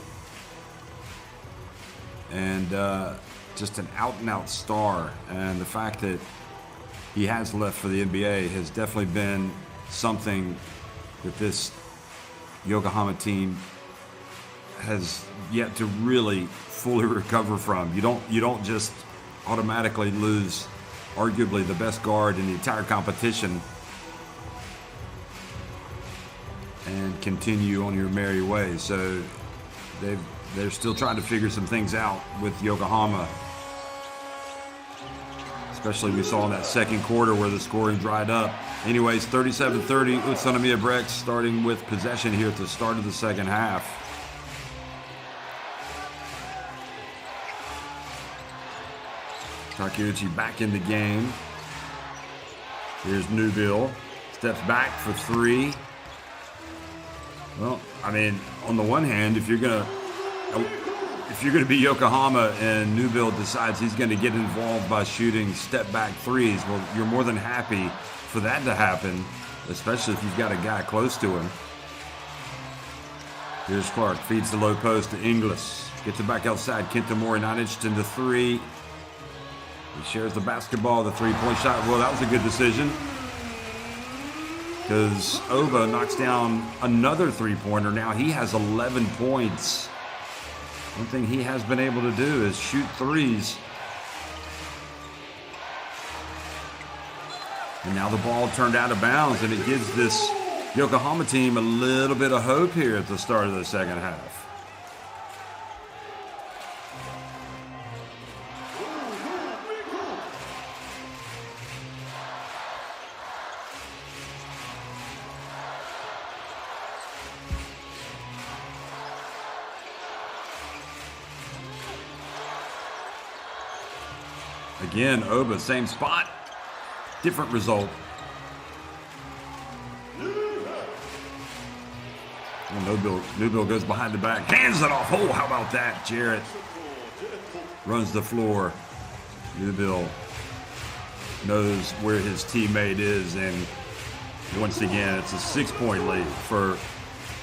And just an out-and-out star. And the fact that he has left for the NBA has definitely been something that this Yokohama team has yet to really fully recover from. You don't just automatically lose arguably the best guard in the entire competition and continue on your merry way. So they're still trying to figure some things out with Yokohama. Especially we saw in that second quarter where the scoring dried up. Anyways, 37-30, Utsunomiya BREX starting with possession here at the start of the second half. Takeuchi back in the game. Here's Newbill. Steps back for 3. Well, I mean, on the one hand, if you're gonna be Yokohama and Newbill decides he's gonna get involved by shooting step back threes, well, you're more than happy for that to happen, especially if you've got a guy close to him. Here's Clark, feeds the low post to Inglis. Gets it back outside. Kentamori not interested in the 3. He shares the basketball, the 3-point shot. Well, that was a good decision, because Oba knocks down another 3-pointer. Now he has 11 points. One thing he has been able to do is shoot threes. And now the ball turned out of bounds, and it gives this Yokohama team a little bit of hope here at the start of the second half. Again, Oba, same spot, different result. Well, Newbill goes behind the back, hands it off. Oh, how about that? Jarrett runs the floor. Newbill knows where his teammate is, and once again, it's a 6-point lead for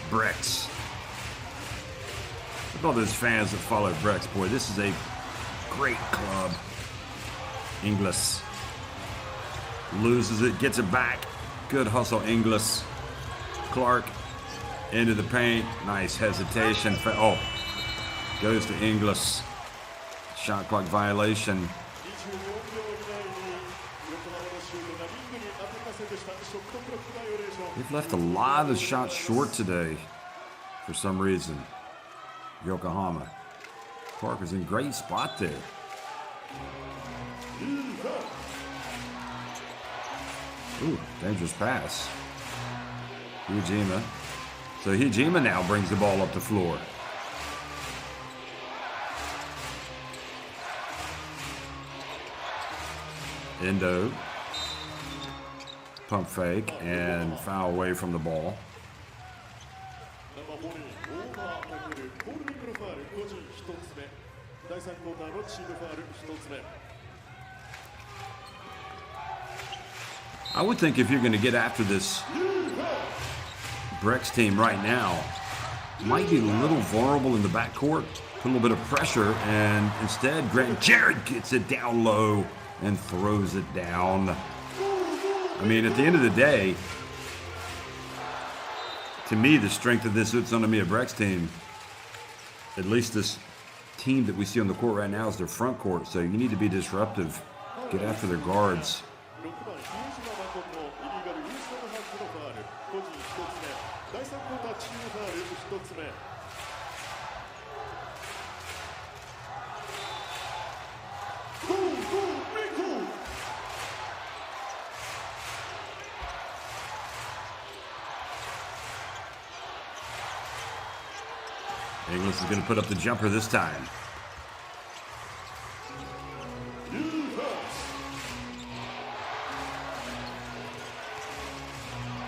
BREX. Look at all those fans that follow BREX. Boy, this is a great club. Inglis loses it, gets it back. Good hustle, Inglis. Clark into the paint. Nice hesitation. Oh, goes to Inglis. Shot clock violation. They've left a lot of shots short today for some reason. Yokohama. Clark is in great spot there. Ooh, dangerous pass. Hyejima. So Hyejima now brings the ball up the floor. Endo. pump fake and foul away from the ball. ナンバー4にオーバーかけるホールディングのファウル個人1つ目第3クォーターのチームファウル1つ目 I would think if you're going to get after this BREX team right now, might be a little vulnerable in the backcourt, put a little bit of pressure, and instead Grant Jarrett gets it down low and throws it down. I mean, at the end of the day, to me, the strength of this UTSUNOMIYA BREX team, at least this team that we see on the court right now, is their front court. So you need to be disruptive, get after their guards. 6番比江島誠のイリーガルユースのハンズのファウル個人1つ目第3クォーターチームファウル1つ目 Inglis is going to put up the jumper this time.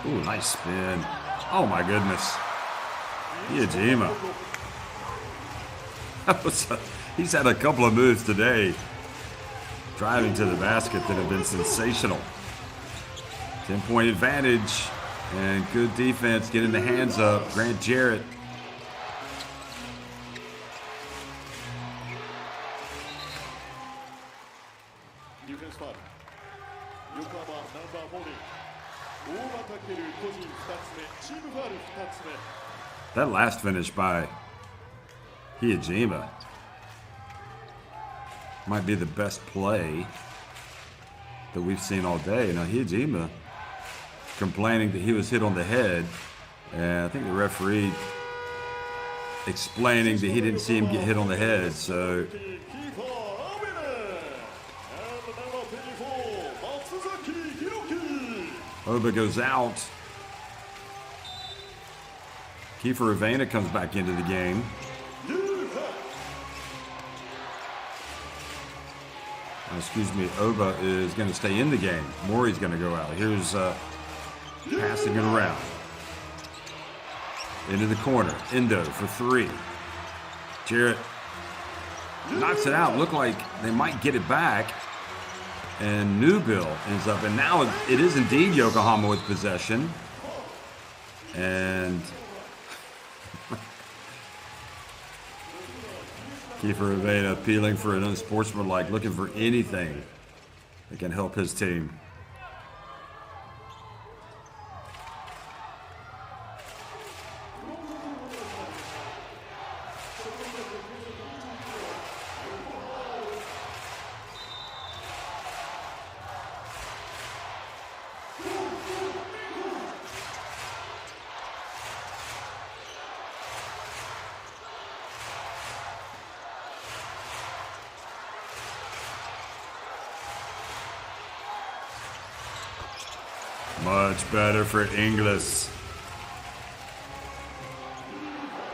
Ooh, nice spin. Oh my goodness. Yajima. He's had a couple of moves today, driving to the basket, that have been sensational. 10-point advantage and good defense, getting the hands up. Grant Jarrett. Defense foul. Yokohama number 4に大場かける個人2つ目チームファウル2つ目 That last finish by Hiyajima might be the best play that we've seen all day. Now Hiyajima complaining that he was hit on the head, and I think the referee explaining that he didn't see him get hit on the head. So Oba goes out. Kiefer Avena comes back into the game. Excuse me, Oba is going to stay in the game. Maury's going to go out. Here's passing it around. Into the corner. Endo for three. Jarrett knocks it out. Look like they might get it back. And Newbill ends up. And now it is indeed Yokohama with possession. And Kiefer Avena appealing for an unsportsmanlike, looking for anything that can help his team. Much better for Inglis.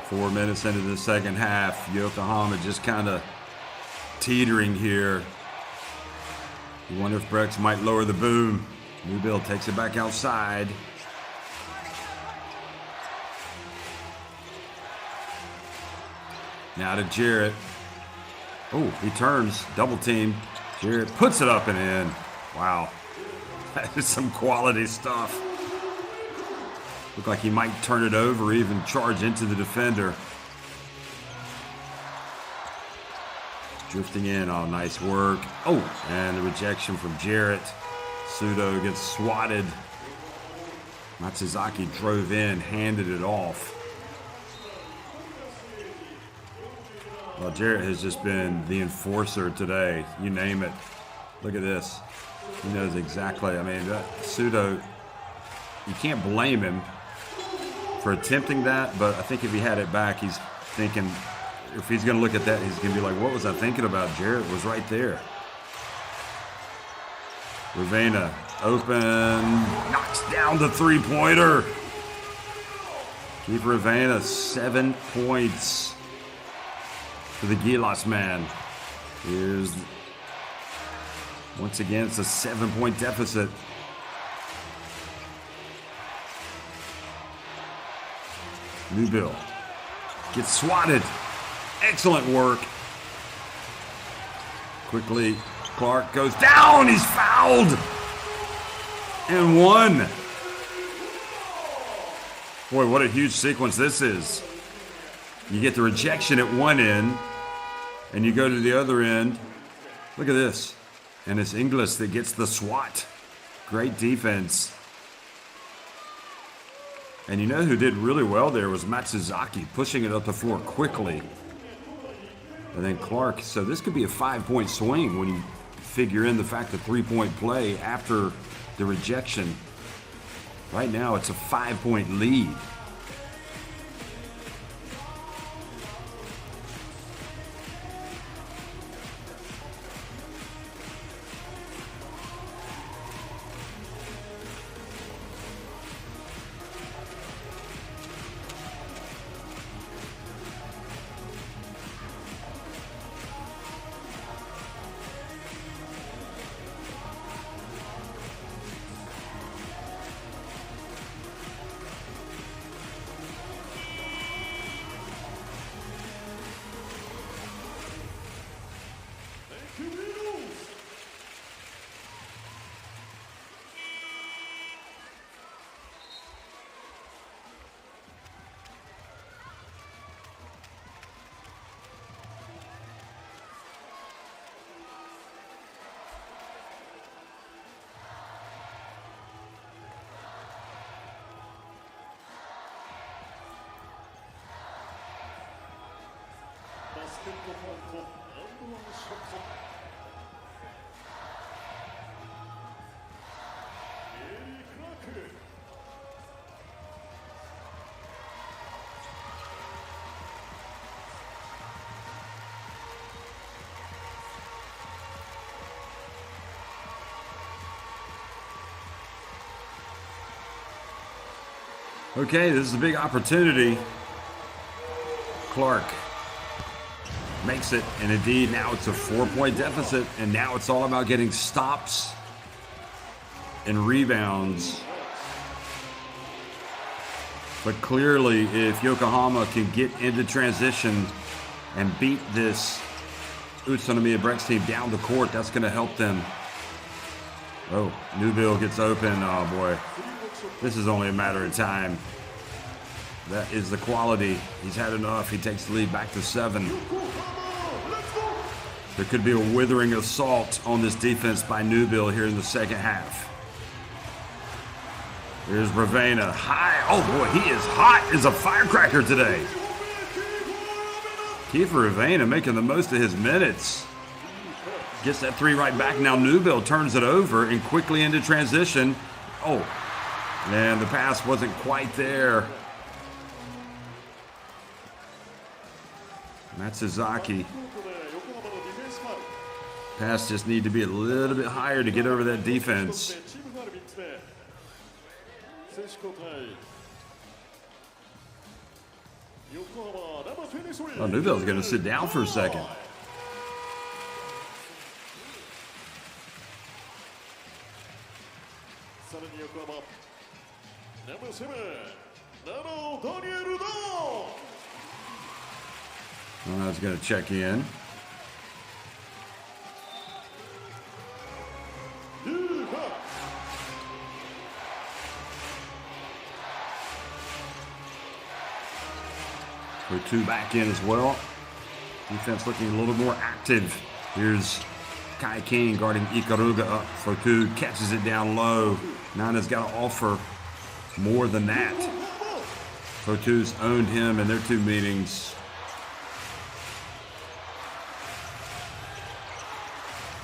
4 minutes into the second half, Yokohama just kind of teetering here. You wonder if BREX might lower the boom. Newbill takes it back outside. Now to Jarrett. Oh, he turns, double team. Jarrett puts it up and in. Wow. That is some quality stuff. Look like he might turn it over, even charge into the defender. Drifting in, oh, nice work. Oh, and the rejection from Jarrett. Sudo gets swatted. Matsuzaki drove in, handed it off. Well, Jarrett has just been the enforcer today. You name it. Look at this. He knows exactly. I mean, Sudo, you can't blame him for attempting that, but I think if he had it back, he's thinking, if he's going to look at that, he's going to be like, what was I thinking about? Jarrett was right there. Ravena, open, knocks down the three-pointer. Kiefer Avena, 7 points for the Gilas man. Here's, once again, it's a 7-point deficit. Newbill gets swatted. Excellent work. Quickly, Clark goes down. He's fouled. And one. Boy, what a huge sequence this is. You get the rejection at one end, and you go to the other end. Look at this. And it's Inglis that gets the swat. Great defense. And you know who did really well there was Matsuzaki, pushing it up the floor quickly. And then Clark. So this could be a 5-point swing when you figure in the fact that 3-point play after the rejection. Right now it's a 5-point lead. Okay, this is a big opportunity. Clark makes it, and indeed now it's a 4-point deficit, and now it's all about getting stops and rebounds. But clearly, if Yokohama can get into transition and beat this Utsunomiya BREX team down the court, that's going to help them. Oh, Newbill gets open. Oh boy, this is only a matter of time. That is the quality. He's had enough. He takes the lead back to 7. There could be a withering assault on this defense by Newbill here in the second half. Here's Ravena. High. Oh boy, he is hot as a firecracker today. Kiefer Ravena making the most of his minutes. Gets that 3 right back. Now Newbill turns it over and quickly into transition. Oh, and the pass wasn't quite there. Matsuzaki. Pass just need to be a little bit higher to get over that defense. Oh, Newbill's going to sit down for a second. He's going to check in. So 2 back in as well. Defense looking a little more active. Here's Kai King guarding Ikaruga up. Fotu catches it down low. Nana's got to offer more than that. Fotu's owned him in their 2 meetings.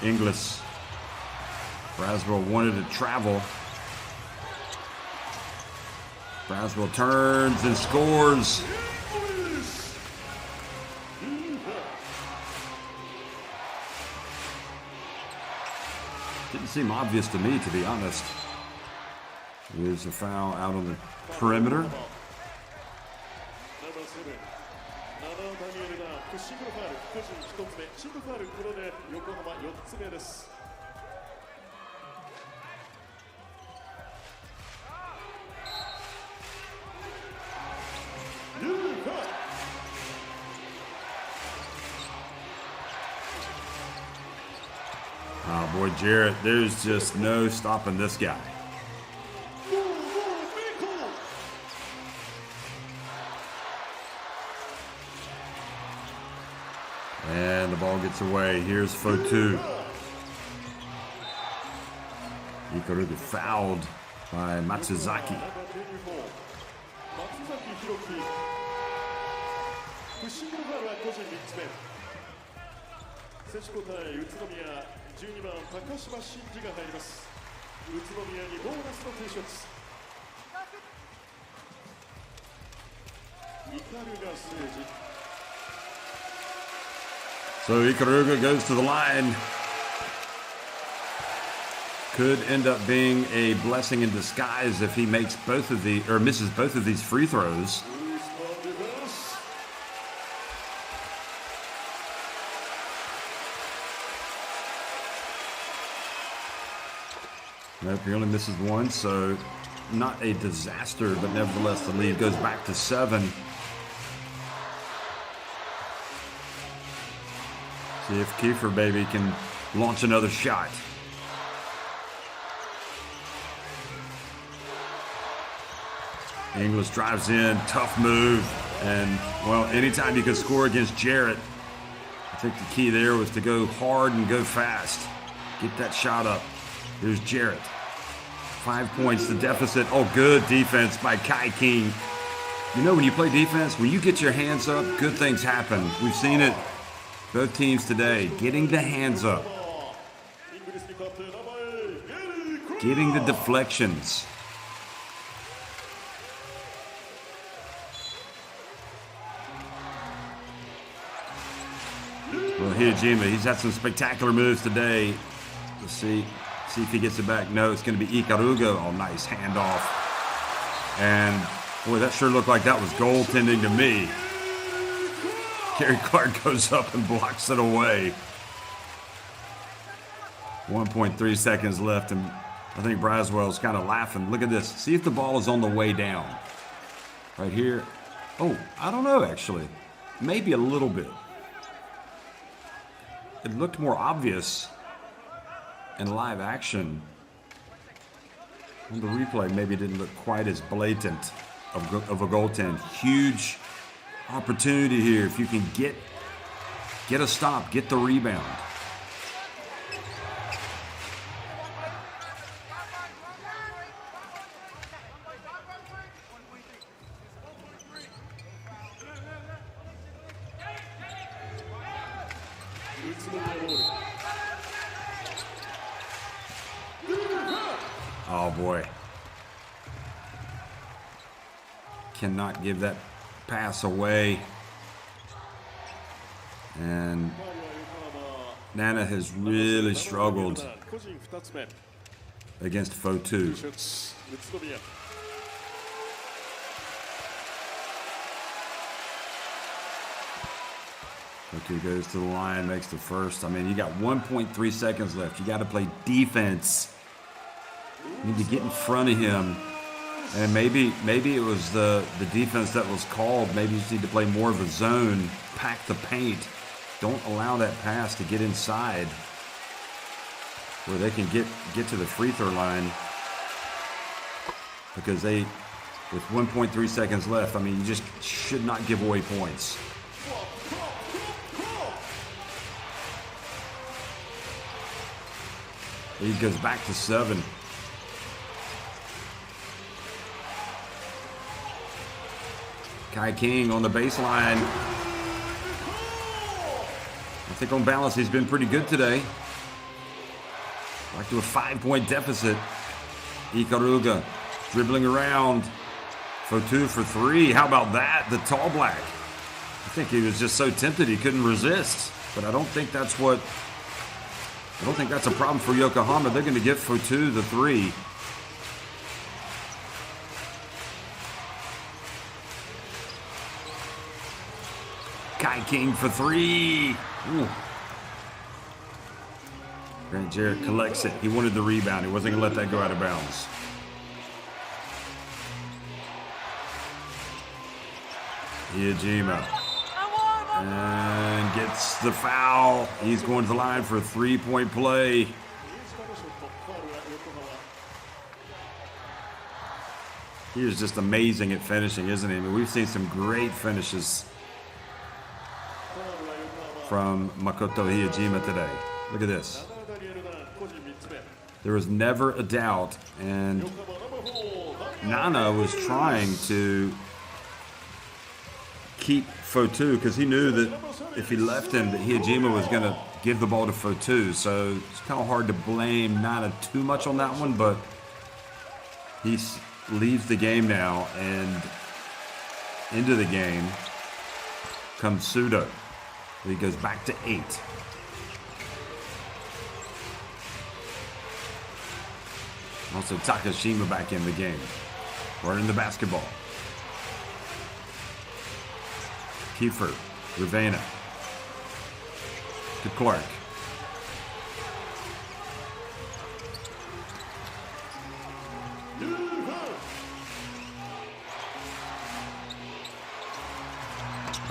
Inglis. Braswell wanted to travel. Braswell turns and scores. Didn't seem obvious to me, to be honest. There's a foul out on the perimeter. boy, Jarrett, there's just no stopping this guy. And the ball gets away. Here's Fotu. Ikaruga fouled by Matsuzaki. プッシングのファウルは個人3つ目。選手交代、宇都宮12番高島真司が入ります。宇都宮にボーナスの提出。イカルガステージ。 So Ikaruga goes to the line. Could end up being a blessing in disguise if he makes both of the or misses both of these free throws. Nope, he only misses one, so not a disaster, but nevertheless the lead goes back to 7. See if Kiefer baby can launch another shot. Inglis drives in, tough move, and well, anytime you can score against Jarrett, I think the key there was to go hard and go fast. Get that shot up. Here's Jarrett. 5 points, the deficit. Oh, good defense by Kai King. You know, when you play defense, when you get your hands up, good things happen. We've seen it, both teams today, getting the hands up. Getting the deflections. Well, Hijima, he's had some spectacular moves today. Let's see if he gets it back. No, it's going to be Ikaruga. Oh, nice handoff. And, boy, that sure looked like that was goaltending to me. Gary Clark goes up and blocks it away. 1.3 seconds left, and I think Braswell's kind of laughing. Look at this. See if the ball is on the way down. Right here. Oh, I don't know, actually. Maybe a little bit. It looked more obvious in live action. On the replay, maybe it didn't look quite as blatant of a goaltend. Huge opportunity here if you can get a stop, get the rebound. Oh boy. Cannot give that pass away. And Nana has really struggled against Fotu. Fotu goes to the line, makes the first. I mean, you got 1.3 seconds left. You got to play defense. You need to get in front of him. And maybe it was the defense that was called. Maybe you just need to play more of a zone, pack the paint. Don't allow that pass to get inside where they can get to the free throw line. Because with 1.3 seconds left, I mean, you just should not give away points. He goes back to 7. Kai King on the baseline. I think on balance he's been pretty good today. Back to a 5-point deficit. Ikaruga dribbling around. Fotu for 3. How about that? The tall black. I think he was just so tempted he couldn't resist. But I don't think that's a problem for Yokohama. They're going to give Fotu the 3. Kai King for 3. Ooh. Grant Jarrett collects it. He wanted the rebound. He wasn't going to let that go out of bounds. Iajima. And gets the foul. He's going to the line for a 3-point play. He is just amazing at finishing, isn't he? I mean, we've seen some great finishes from Makoto Hiyajima today. Look at this. There was never a doubt, and Nana was trying to keep Fotu because he knew that if he left him, that Hiyajima was going to give the ball to Fotu. So it's kind of hard to blame Nana too much on that one, but he leaves the game now, and into the game comes Sudo. He goes back to 8. Also Takashima back in the game, running the basketball. Kiefer, Ravena, to Clark.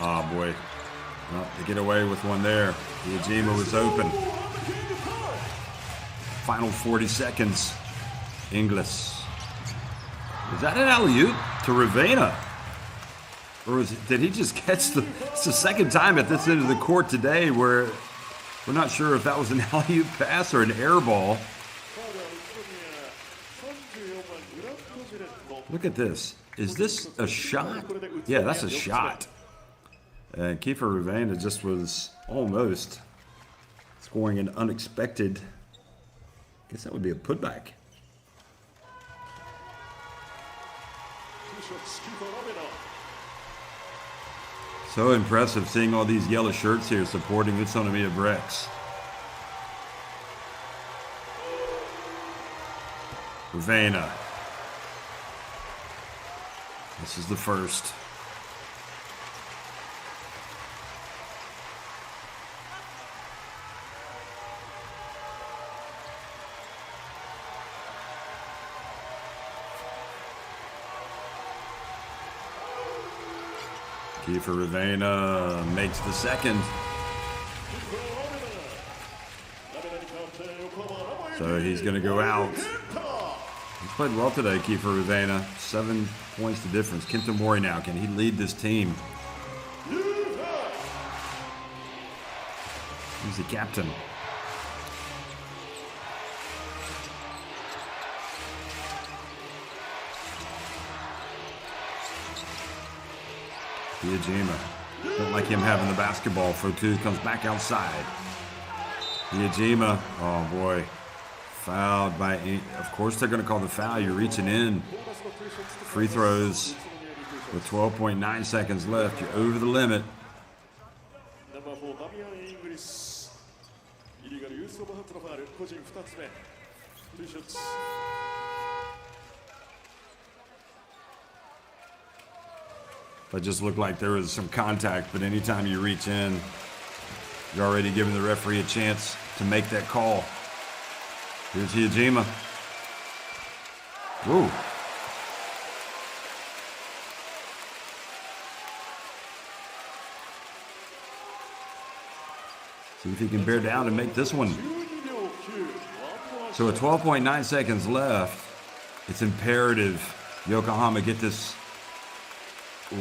Oh boy. Well, they get away with one there. Hiyajima was open. Final 40 seconds. Inglis. Was that an alley-oop to Ravena? Or did he just catch the... It's the second time at this end of the court today where we're not sure if that was an alley-oop pass or an air ball. Look at this. Is this a shot? Yeah, that's a shot. And Kiefer Ravena just was almost scoring an unexpected... I guess that would be a putback. So impressive seeing all these yellow shirts here supporting UTSUNOMIYA BREX. Ravena. This is the first. Kiefer Ravena makes the second. So he's going to go out. He's played well today, Kiefer Ravena. 7 points the difference. Kento Mori now. Can he lead this team? He's the captain. Hiyajima. Don't like him having the basketball. Fotu comes back outside. Hiyajima. Oh boy. Fouled by... Of course they're going to call the foul. You're reaching in. Free throws with 12.9 seconds left. You're over the limit. That just looked like there was some contact, but anytime you reach in, you're already giving the referee a chance to make that call. Here's Hiyajima. Whoa. See if he can bear down and make this one. So with 12.9 seconds left, it's imperative Yokohama get this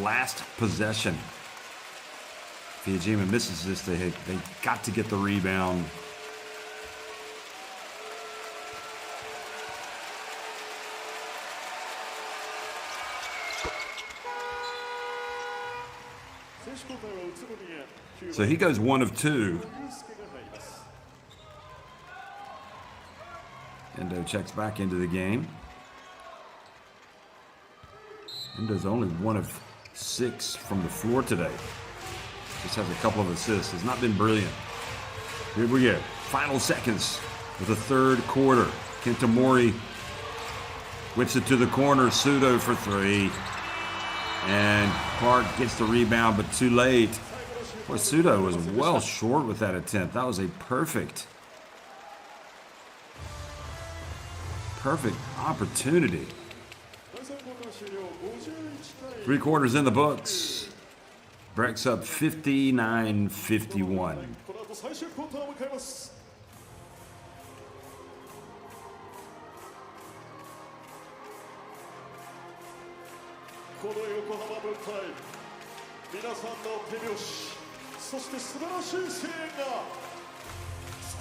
last possession. If Hiyajima misses this, they got to get the rebound. So he goes 1 of 2. Endo checks back into the game. Endo's only 1 of 6 from the floor today. Just has a couple of assists. Has not been brilliant. Here we go. Final seconds of the third quarter. Kento Mori whips it to the corner. Sudo for 3. And Clark gets the rebound, but too late. Boy, Sudo was well short with that attempt. That was a perfect opportunity. 3 quarters in the books. Brex up 59-51. この横浜舞台、皆さんの手拍子、そして素晴らしい声援が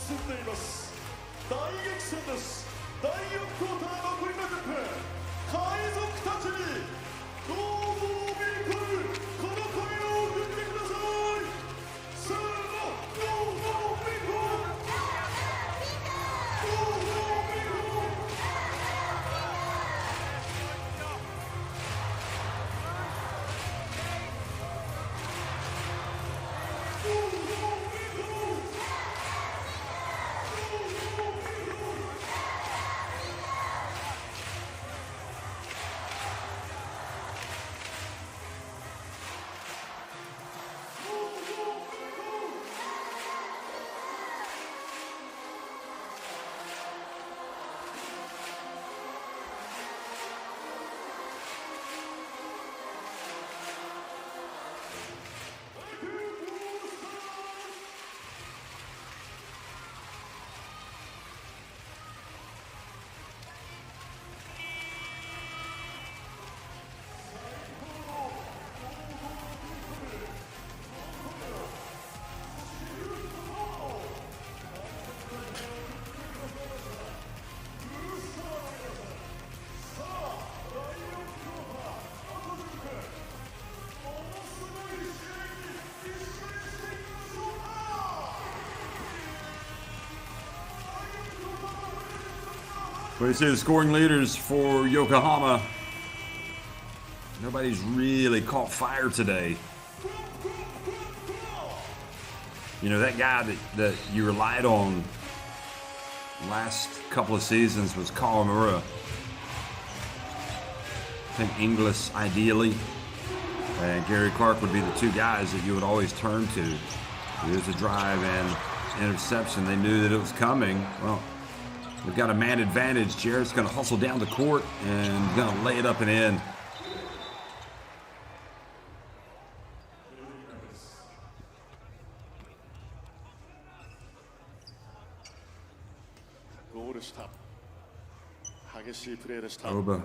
包んでいます。大激戦です。第4クォーター残りの10分、海賊たちにどうぞビーコル、この声を送ってください。せーの、どうぞビーコル、どうぞビーコル。But you see the scoring leaders for Yokohama. Nobody's really caught fire today. You know, that guy that you relied on last couple of seasons was Kawamura. I think Inglis ideally, and Gary Clark would be the two guys that you would always turn to. Here's a drive and interception. They knew that it was coming. Well, we've got a man advantage. Jarrett's going to hustle down the court and going to lay it up and in. Oba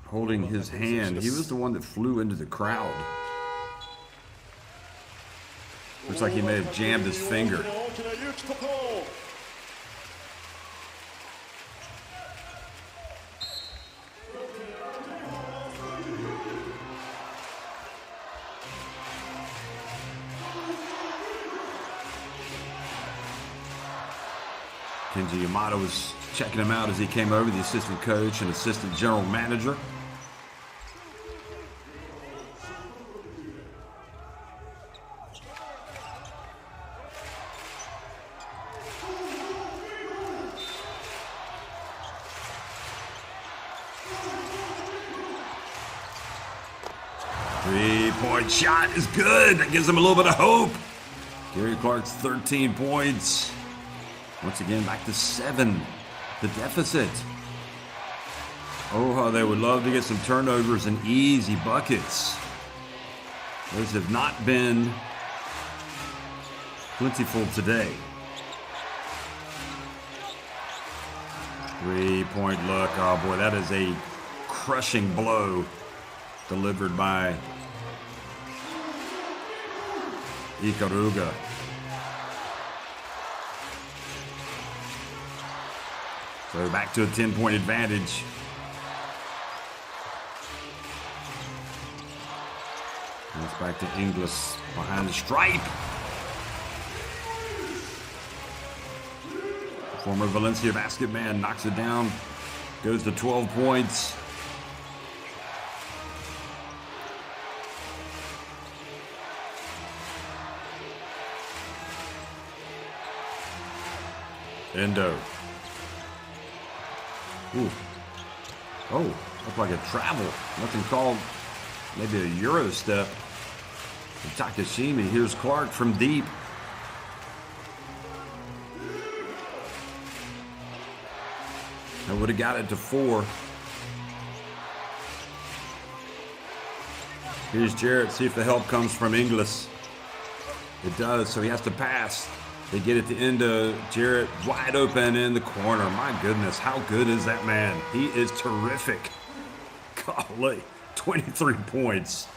holding his hand. He was the one that flew into the crowd. Looks like he may have jammed his finger. Kenji Yamato was checking him out as he came over, the assistant coach and assistant general manager. Three-point shot is good. That gives him a little bit of hope. Gary Clark's 13 points. Once again, back to 7, the deficit. Oh, how they would love to get some turnovers and easy buckets. Those have not been plentiful today. Three-point look. Oh, boy, that is a crushing blow delivered by Ikaruga. So back to a 10-point advantage. And it's back to Inglis behind the stripe. Former Valencia basket man knocks it down, goes to 12 points. Endo. Ooh. Oh, looked like a travel. Nothing called, maybe a Euro step. Takashimi. Here's Clark from deep. I would have got it to 4. Here's Jarrett. See if the help comes from Inglis. It does, so he has to pass. They get it to Endo. Jarrett wide open in the corner. My goodness, how good is that man? He is terrific. Golly. 23 points.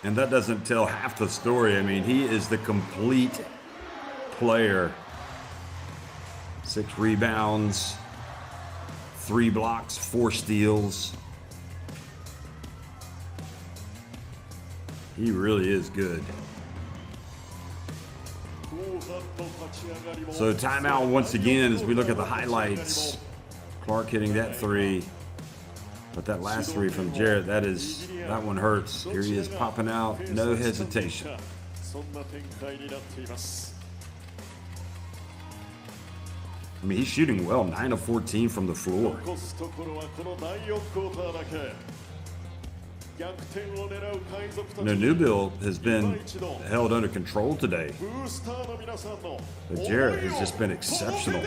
And that doesn't tell half the story. I mean, he is the complete player. 6 rebounds, 3 blocks, 4 steals. He really is good. So timeout once again as we look at the highlights. Clark hitting that 3. But that last 3 from Jarrett, that one hurts. Here he is popping out, no hesitation. I mean, he's shooting well, 9 of 14 from the floor. Newbill has been held under control today. But Jarrett has just been exceptional.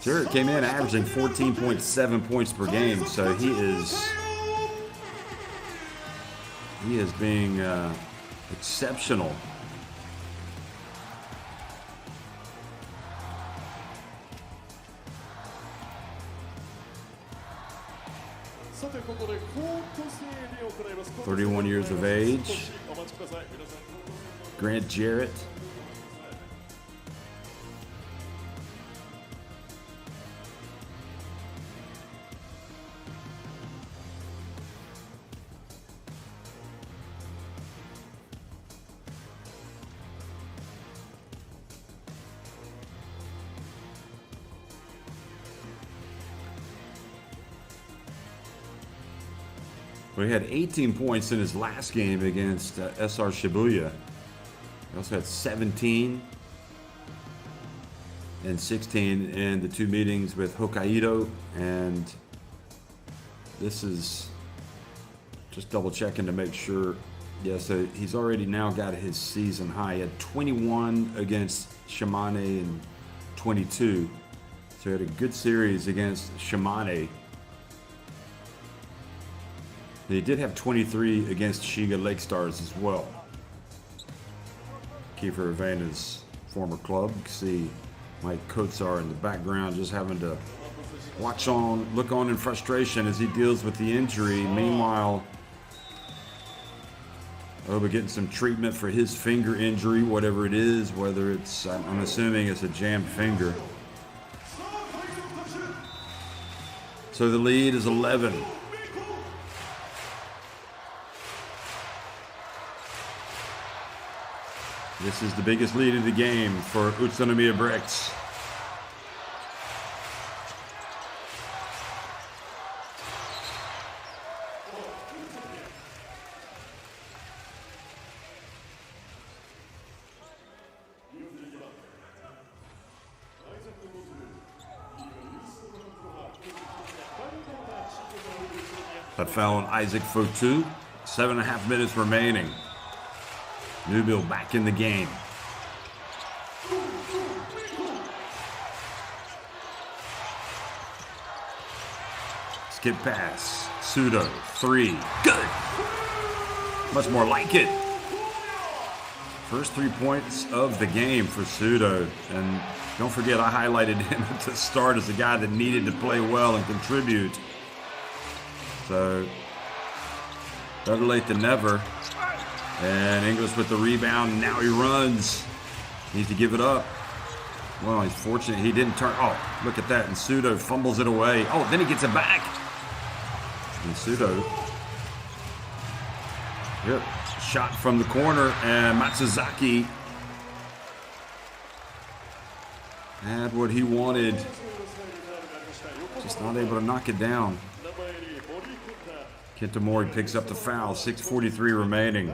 Jarrett came in averaging 14.7 points per game, so he is being exceptional. "31 years of age, Grant Jarrett." Well, he had 18 points in his last game against SR Shibuya. He also had 17 and 16 in the 2 meetings with Hokkaido. And this is just double checking to make sure. Yeah, so he's already now got his season high. He had 21 against Shimane and 22. So he had a good series against Shimane. He did have 23 against Shiga Lake Stars as well. Kiefer Avena's former club. You can see Mike Kotsar in the background just having to look on in frustration as he deals with the injury. Meanwhile, Oba getting some treatment for his finger injury, whatever it is, whether it's, I'm assuming it's a jammed finger. So the lead is 11. This is the biggest lead of the game for Utsunomiya BREX. A foul on Isaac Fotu. 7.5 minutes remaining. Newbill back in the game. Skip pass. Pseudo. 3. Good. Much more like it. First 3 points of the game for Pseudo. And don't forget, I highlighted him at the start as a guy that needed to play well and contribute. So, better late than never. And English with the rebound. Now he runs. Needs to give it up. Well, he's fortunate he didn't turn. Oh, look at that. And Pseudo fumbles it away. Oh, then he gets it back. And Pseudo. Yep. Shot from the corner. And Matsuzaki had what he wanted. Just not able to knock it down. Kintamori picks up the foul. 6:43 remaining.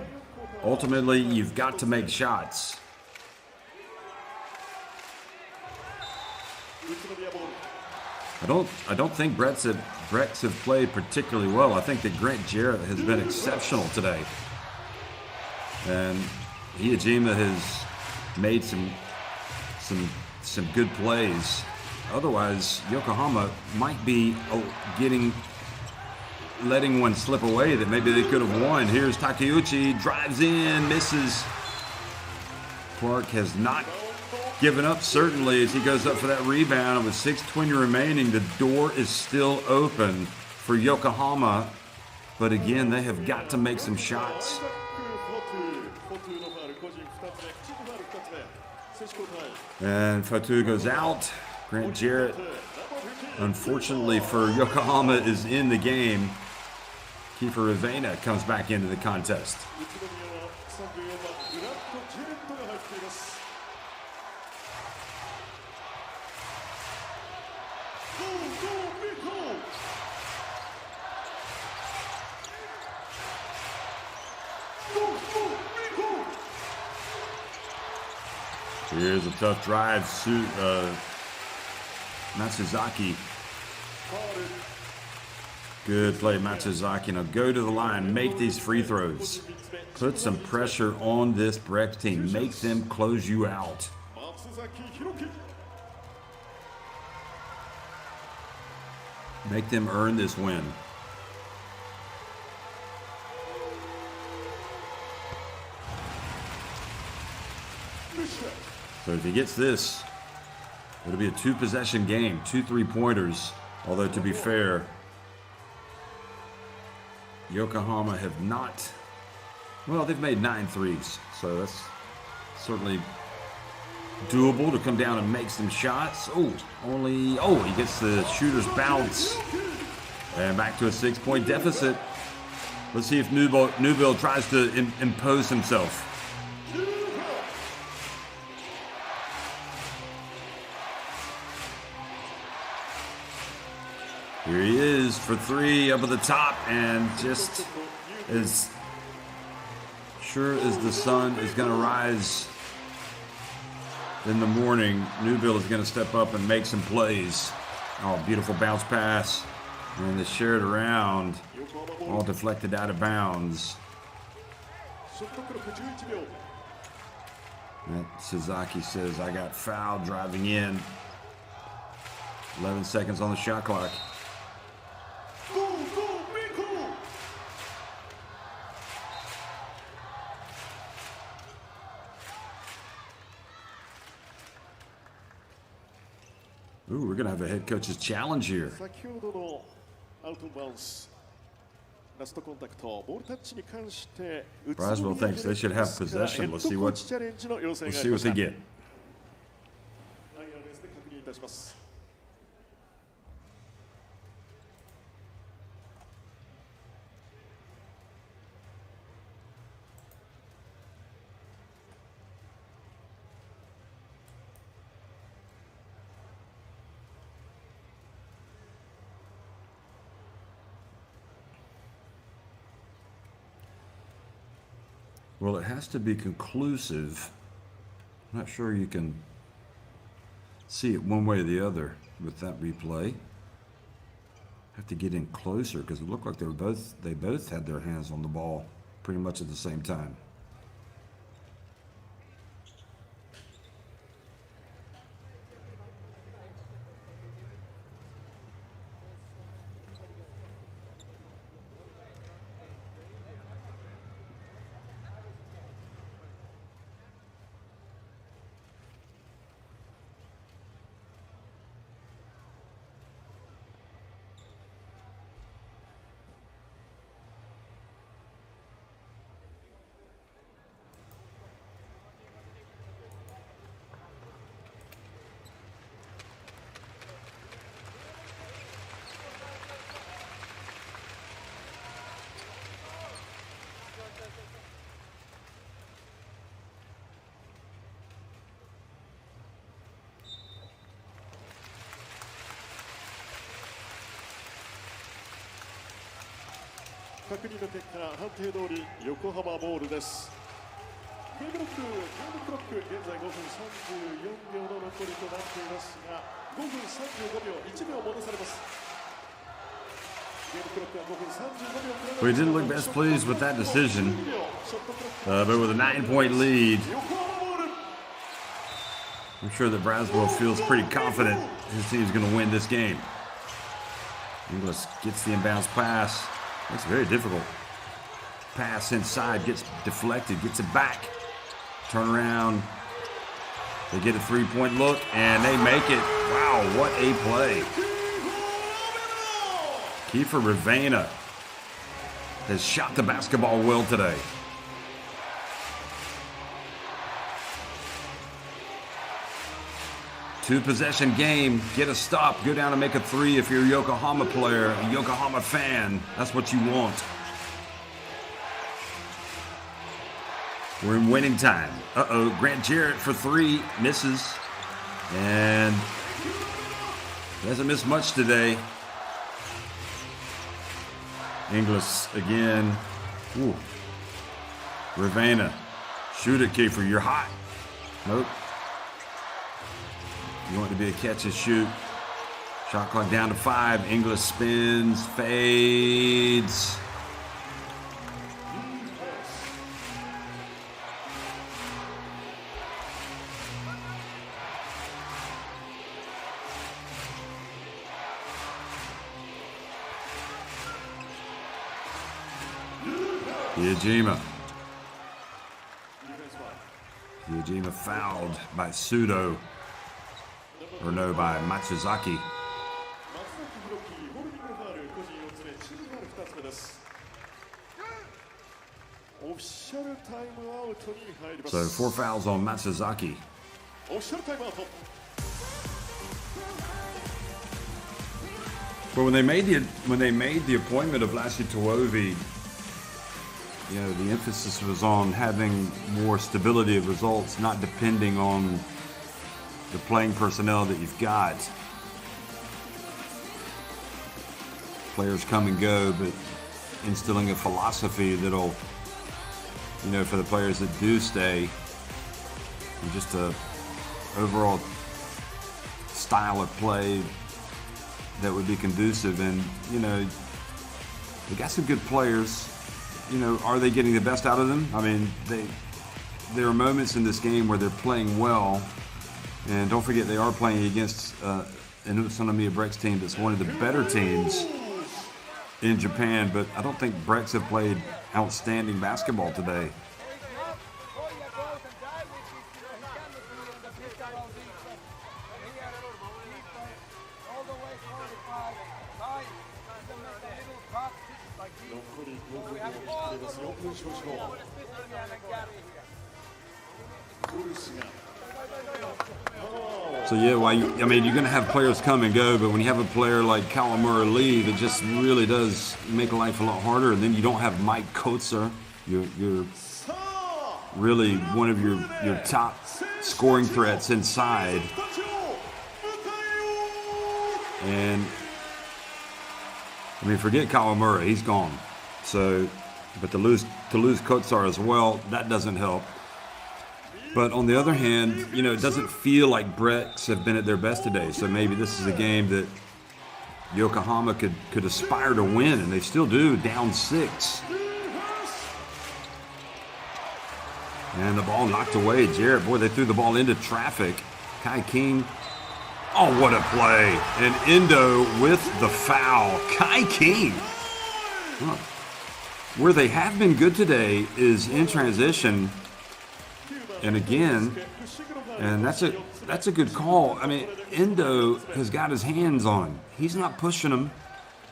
Ultimately, you've got to make shots. I don't think BREX have played particularly well. I think that Grant Jarrett has been exceptional today. And Hijima has made some good plays. Otherwise, Yokohama might be getting letting one slip away that maybe they could have won. Here's Takeuchi, drives in, misses. Clark has not given up, certainly, as he goes up for that rebound. With 6:20 remaining, the door is still open for Yokohama. But again, they have got to make some shots. And Fatu goes out. Grant Jarrett, unfortunately for Yokohama, is in the game. Kiefer Ravena comes back into the contest. Here's a tough drive. Matsuzaki. Good play, Matsuzaki. Now go to the line. Make these free throws. Put some pressure on this BREX team. Make them close you out. Make them earn this win. So if he gets this, it'll be a 2-possession game, 2 3-pointers. Although, to be fair, Yokohama have not, well, they've made 9 threes. So that's certainly doable to come down and make some shots. He gets the shooter's bounce. And back to a 6-point deficit. Let's see if Newbill tries to impose himself. Here he is for 3 up at the top, and just as sure as the sun is going to rise in the morning, Newbill is going to step up and make some plays. Oh, beautiful bounce pass. And they shared around, all deflected out of bounds. Suzuki says, I got fouled driving in. 11 seconds on the shot clock. Ooh, we're going to have a head coach's challenge here. Braswell thinks they should have possession. Let's see what they get. Well, it has to be conclusive. I'm not sure you can see it one way or the other with that replay. Have to get in closer because it looked like they both had their hands on the ball pretty much at the same time. We didn't look best pleased with that decision, but with a 9-point lead, I'm sure that Braswell feels pretty confident his team's going to win this game. Inglis gets the inbounds pass. It's very difficult. Pass inside, gets deflected, gets it back. Turn around. They get a three-point look, and they make it. Wow, what a play. Kiefer Ravena has shot the basketball well today. Two-possession game, get a stop, go down and make a three if you're a Yokohama player, a Yokohama fan. That's what you want. We're in winning time. Uh-oh, Grant Jarrett for three, misses. And he hasn't missed much today. Inglis again. Ooh. Ravena, shoot it, Kiefer, you're hot. Nope. You want it to be a catch and shoot. Shot clock down to 5. Inglis spins, fades. Yajima fouled by Sudo. Or no, by Matsuzaki. So 4 fouls on Matsuzaki. But when they made the appointment of Lassie Tuovi, you know, the emphasis was on having more stability of results, not depending on the playing personnel that you've got. Players come and go, but instilling a philosophy that'll, you know, for the players that do stay, and just a overall style of play that would be conducive. And, you know, they got some good players. You know, are they getting the best out of them? I mean, there are moments in this game where they're playing well. And don't forget, they are playing against an UTSUNOMIYA BREX team that's one of the better teams in Japan. But I don't think BREX have played outstanding basketball today. So yeah, I mean, you're going to have players come and go, but when you have a player like Kawamura leave, it just really does make life a lot harder. And then you don't have Mike Kotzer, you're really one of your top scoring threats inside. And I mean, forget Kawamura, he's gone. So, but to lose Kotzer as well, that doesn't help. But on the other hand, you know, it doesn't feel like BREX have been at their best today. So maybe this is a game that Yokohama could aspire to win, and they still do, down 6. And the ball knocked away. Jarrett, boy, they threw the ball into traffic. Kai King. Oh, what a play. And Endo with the foul. Kai King. Well, where they have been good today is in transition. And again, and that's a good call. I mean, Endo has got his hands on him. He's not pushing him.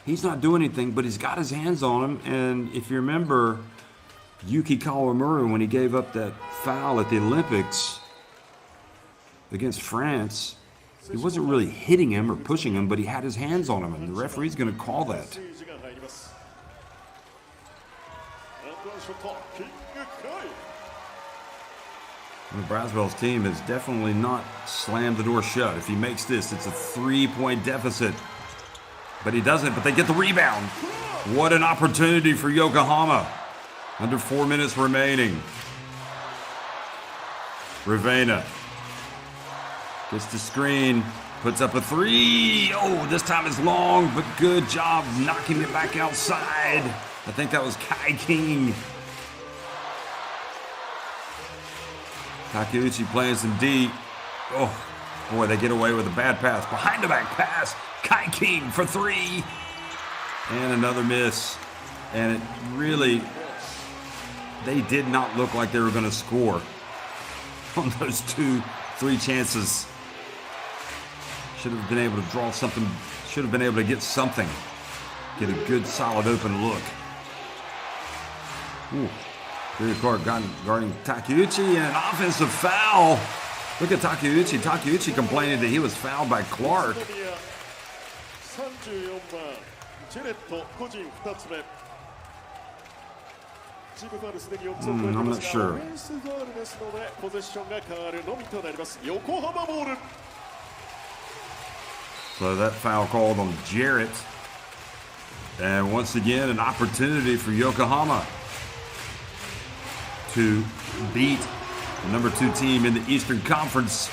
He's not doing anything, but he's got his hands on him. And if you remember, Yuki Kawamura, when he gave up that foul at the Olympics against France, he wasn't really hitting him or pushing him, but he had his hands on him, and the referee's going to call that. And Braswell's team has definitely not slammed the door shut. If he makes this, it's a 3-point deficit. But he doesn't, but they get the rebound. What an opportunity for Yokohama. Under 4 minutes remaining. Ravena gets the screen, puts up a 3. Oh, this time it's long, but good job knocking it back outside. I think that was Kai King. Takeuchi playing some D. Oh, boy, they get away with a bad pass. Behind the back pass. Kai King for 3. And another miss. And it really, they did not look like they were going to score on those 2-3 chances. Should have been able to draw something, should have been able to get something. Get a good, solid, open look. Ooh. Very hard guarding Takeuchi, and an offensive foul. Look at Takeuchi. Takeuchi complaining that he was fouled by Clark. 34番ジェレット個人2つ目。チームファウルすでに4つを超えていますが、オフェンスファウルですのでポゼッションが変わるのみとなります。横浜ボール。So that foul called on Jarrett. And once again, an opportunity for Yokohama to beat the number 2 team in the Eastern Conference.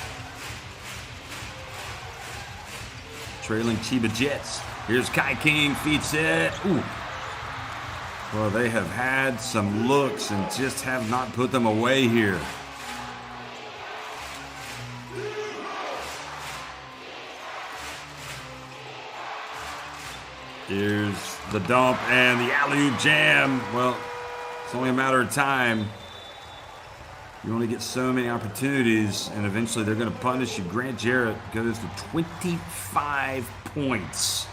Trailing Chiba Jets. Here's Kai King, feed set. Ooh. Well, they have had some looks and just have not put them away here. Here's the dump and the alley-oop jam. Well, it's only a matter of time. You only get so many opportunities, and eventually they're going to punish you. Grant Jarrett goes to 25 points.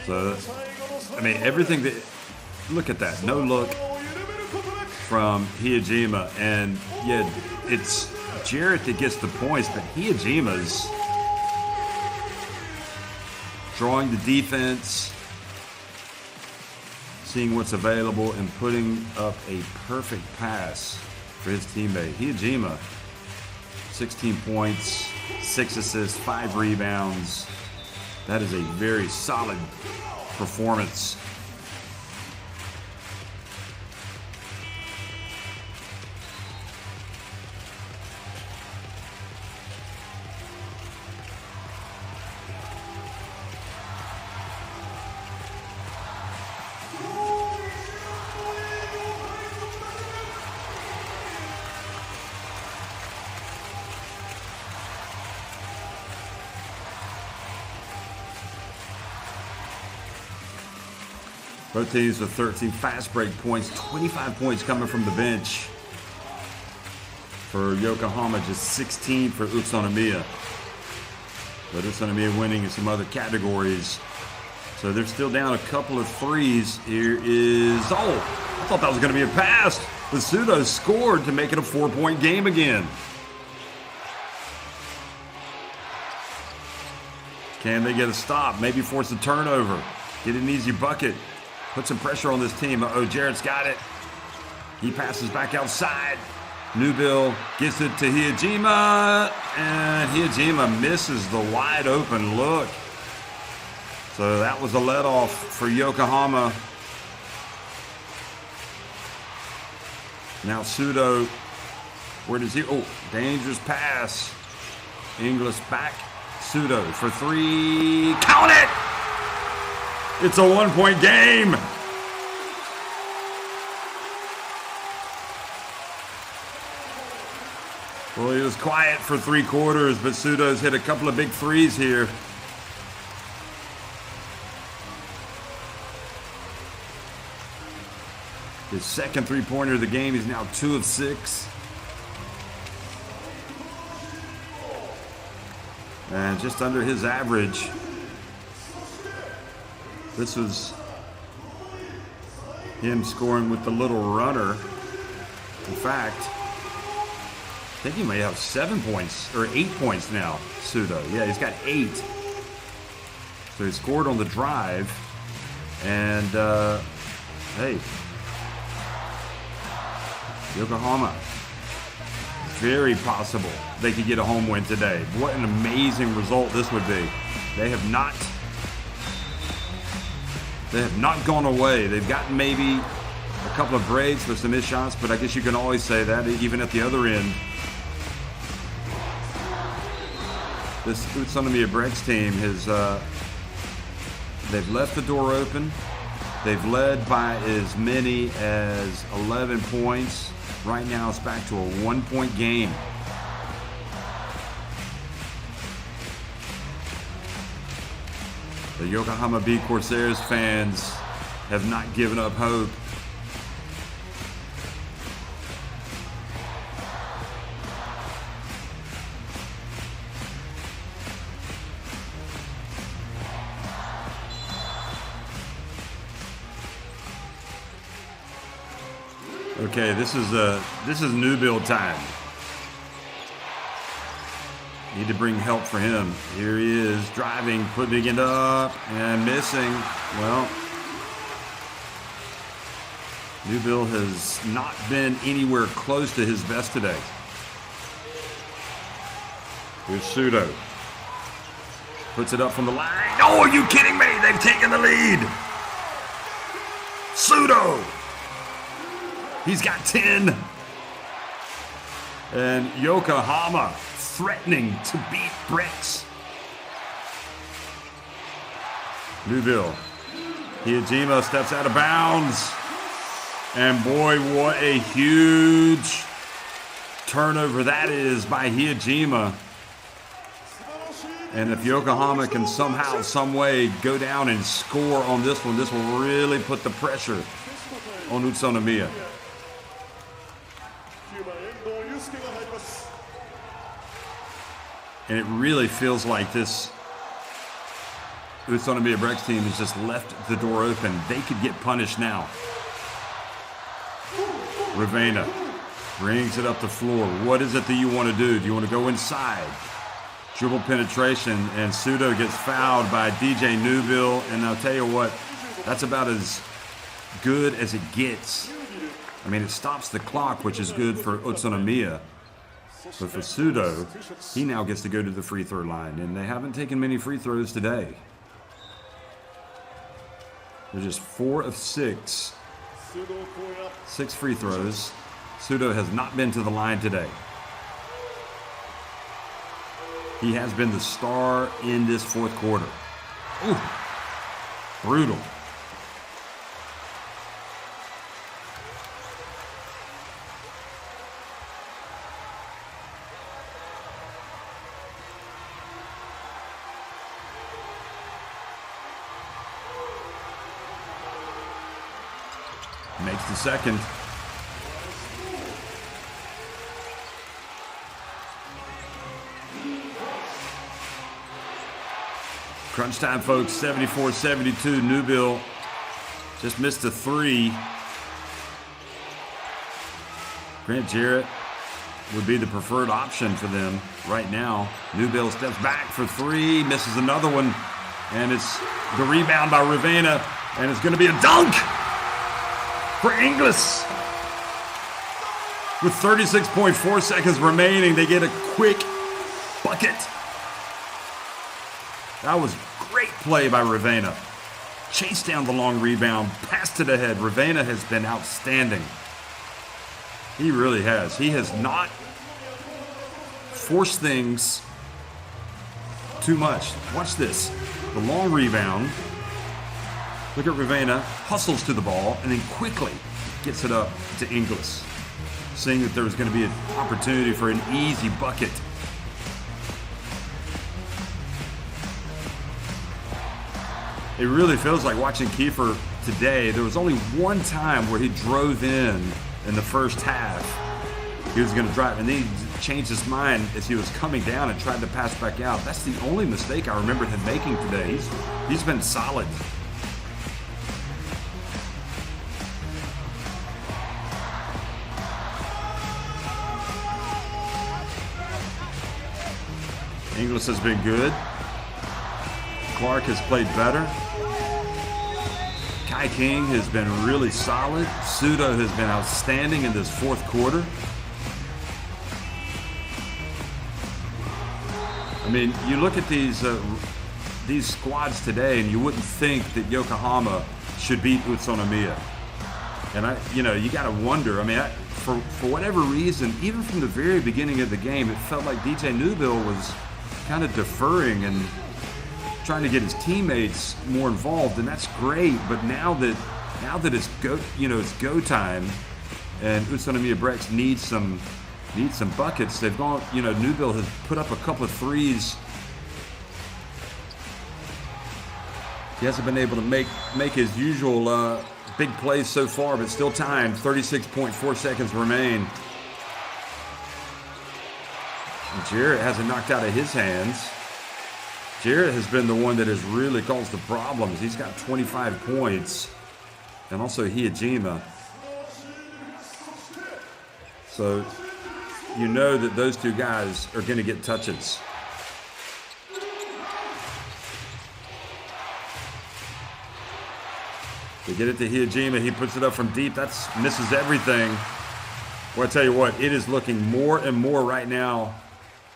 So, I mean, everything that, look at that, no look from Hiyajima, and yeah, it's Jarrett that gets the points, but Hiyajima's drawing the defense, seeing what's available, and putting up a perfect pass for his teammate. Hiyajima, 16 points, 6 assists, 5 rebounds. That is a very solid performance. Both teams with 13 fast break points, 25 points coming from the bench for Yokohama, just 16 for Utsunomiya. But Utsunomiya winning in some other categories. So they're still down a couple of threes. Here is, oh, I thought that was going to be a pass. But Sudo scored to make it a 4-point game again. Can they get a stop? Maybe force a turnover. Get an easy bucket. Put some pressure on this team. Uh-oh, Jarrett's got it. He passes back outside. Newbill gets it to Hiyajima. And Hiyajima misses the wide open look. So that was a let-off for Yokohama. Now Sudo, where does he, oh, dangerous pass. Inglis back. Sudo for 3. Count it! It's a 1-point game. Well, he was quiet for 3 quarters, but Sudo's hit a couple of big threes here. His second 3-pointer of the game. He's now 2 of 6. And just under his average. This was him scoring with the little runner. In fact, I think he may have 7 points or 8 points now, Sudo. Yeah, he's got 8. So he scored on the drive. And, hey, Yokohama, very possible they could get a home win today. What an amazing result this would be. They have not gone away. They've gotten maybe a couple of breaks with some missed shots, but I guess you can always say that even at the other end. this UTSUNOMIYA BREX team has they've left the door open. They've led by as many as 11 points. Right now it's back to a 1-point game. The Yokohama B-CORSAIRS fans have not given up hope. Okay, this is new build time. Need to bring help for him. Here he is, driving, putting it up, and missing. Well, New Bill has not been anywhere close to his best today. Here's Pseudo. Puts it up from the line. Oh, are you kidding me? They've taken the lead. Pseudo. He's got 10. And Yokohama threatening to beat BREX. Newville. Hiyajima steps out of bounds. And boy, what a huge turnover that is by Hiyajima. And if Yokohama can somehow, some way go down and score on this one, this will really put the pressure on UTSUNOMIYA. And it really feels like this UTSUNOMIYA BREX team has just left the door open. They could get punished now. Ravena brings it up the floor. What is it that you want to do? Do you want to go inside? Dribble penetration, and Pseudo gets fouled by DJ Newville. And I'll tell you what, that's about as good as it gets. I mean, it stops the clock, which is good for UTSUNOMIYA. But for Pseudo, he now gets to go to the free throw line, and they haven't taken many free throws today. They're just 4 of 6. 6 free throws. Pseudo has not been to the line today. He has been the star in this fourth quarter. Ooh, brutal. Makes the second. Crunch time, folks. 74-72. Newville just missed a 3. Grant Jarrett would be the preferred option for them right now. Newville steps back for 3, misses another one, and it's the rebound by Ravena, and it's going to be a dunk for Inglis. With 36.4 seconds remaining, they get a quick bucket. That was great play by Ravena. Chased down the long rebound, passed it ahead. Ravena has been outstanding. He really has. He has not forced things too much. Watch this. The long rebound. Look at Ravena, hustles to the ball, and then quickly gets it up to Inglis, seeing that there was going to be an opportunity for an easy bucket. It really feels like watching Kiefer today. There was only one time where he drove in the first half. He was going to drive, and then he changed his mind as he was coming down and tried to pass back out. That's the only mistake I remember him making today. He's been solid. Inglis has been good. Clark has played better. Kai King has been really solid. Pseudo has been outstanding in this fourth quarter. I mean, you look at these squads today, and you wouldn't think that Yokohama should beat UTSUNOMIYA. And you got to wonder. I mean, for whatever reason, even from the very beginning of the game, it felt like DJ Newville was kind of deferring and trying to get his teammates more involved, and that's great. But now that it's go time, and UTSUNOMIYA BREX needs some buckets. They've gone, Newbill has put up a couple of threes. He hasn't been able to make his usual big plays so far, but still time. 36.4 seconds remain. And Jarrett has it knocked out of his hands. Jarrett has been the one that has really caused the problems. He's got 25 points. And also Hijima. So you know that those two guys are going to get touches. They get it to Hijima. He puts it up from deep. That misses everything. Well, I tell you what, it is looking more and more right now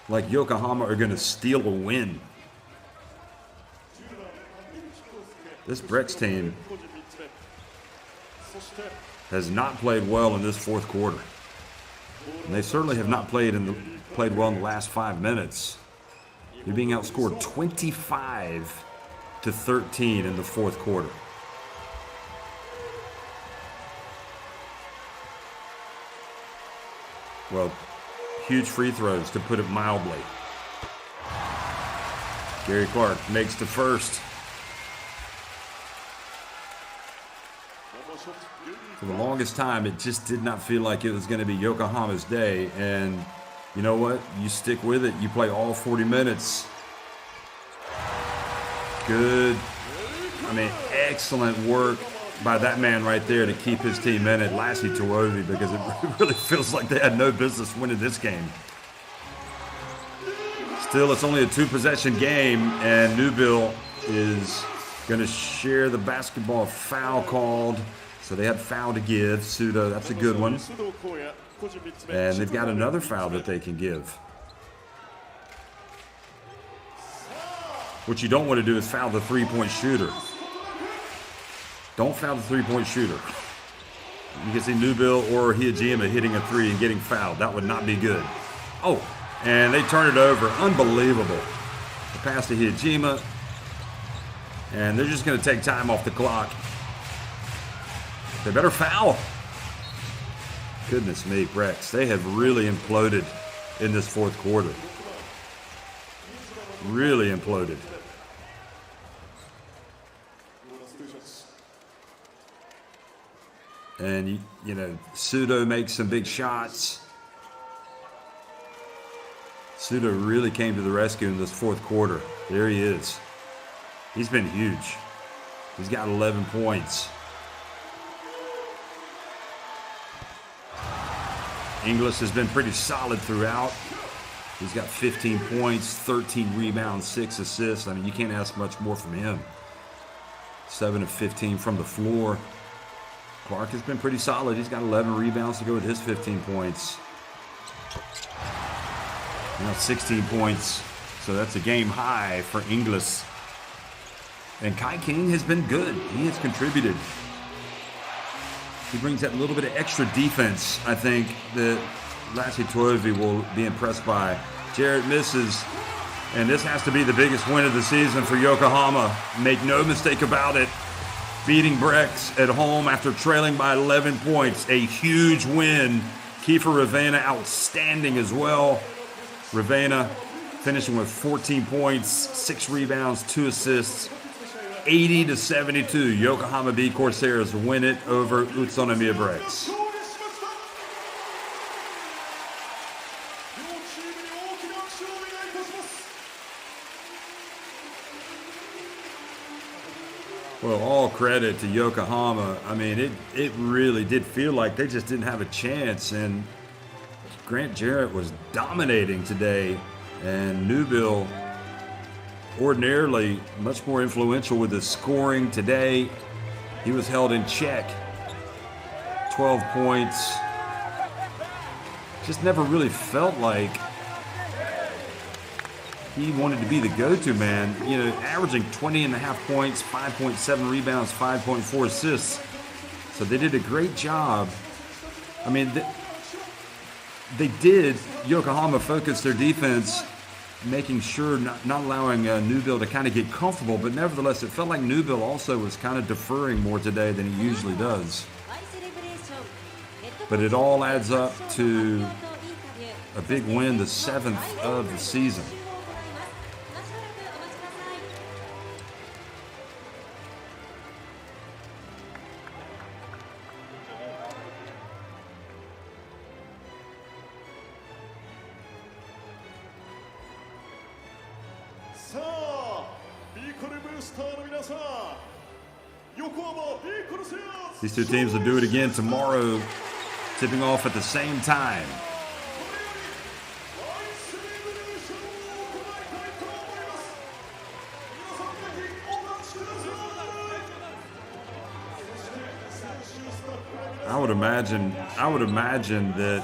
like Yokohama are going to steal a win. This BREX team has not played well in this fourth quarter. And they certainly have not played well in the last 5 minutes. You're being outscored 25-13 in the fourth quarter. Well, huge free throws, to put it mildly. Gary Clark makes the first. For the longest time, it just did not feel like it was going to be Yokohama's day. And you know what? You stick with it. You play all 40 minutes. Good. Excellent work by that man right there to keep his team in it, Lassie Tuovi, because it really feels like they had no business winning this game. Still, it's only a 2-possession game, and Newbill is going to share the basketball. Foul called, so they had foul to give. Sudo, that's a good one. And they've got another foul that they can give. What you don't want to do is foul the three-point shooter. Don't foul the three-point shooter. You can see Newbill or Hijima hitting a three and getting fouled. That would not be good. Oh, and they turn it over. Unbelievable. The pass to Hijima. And they're just going to take time off the clock. They better foul. Goodness me, BREX. They have really imploded in this fourth quarter. Really imploded. And, Sudo makes some big shots. Sudo really came to the rescue in this fourth quarter. There he is. He's been huge. He's got 11 points. Inglis has been pretty solid throughout. He's got 15 points, 13 rebounds, 6 assists. You can't ask much more from him. 7 of 15 from the floor. Clark has been pretty solid. He's got 11 rebounds to go with his 15 points. 16 points. So that's a game high for Inglis. And Kai King has been good. He has contributed. He brings that little bit of extra defense, I think, that Lassie Tuovi will be impressed by. Jarrett misses. And this has to be the biggest win of the season for Yokohama. Make no mistake about it. Beating BREX at home after trailing by 11 points. A huge win. Kiefer Ravena outstanding as well. Ravena finishing with 14 points, 6 rebounds, 2 assists. 80-72. Yokohama B-CORSAIRS win it over UTSUNOMIYA BREX. Well, all credit to Yokohama. It really did feel like they just didn't have a chance, and Grant Jarrett was dominating today, and Newbill ordinarily much more influential with his scoring. Today, he was held in check. 12 points. Just never really felt like he wanted to be the go-to man, averaging 20.5 points, 5.7 rebounds, 5.4 assists. So they did a great job. Yokohama focused their defense making sure not allowing Newbill to kind of get comfortable, but nevertheless, it felt like Newbill also was kind of deferring more today than he usually does. But it all adds up to a big win, the 7th of the season. These two teams will do it again tomorrow, tipping off at the same time. I would imagine that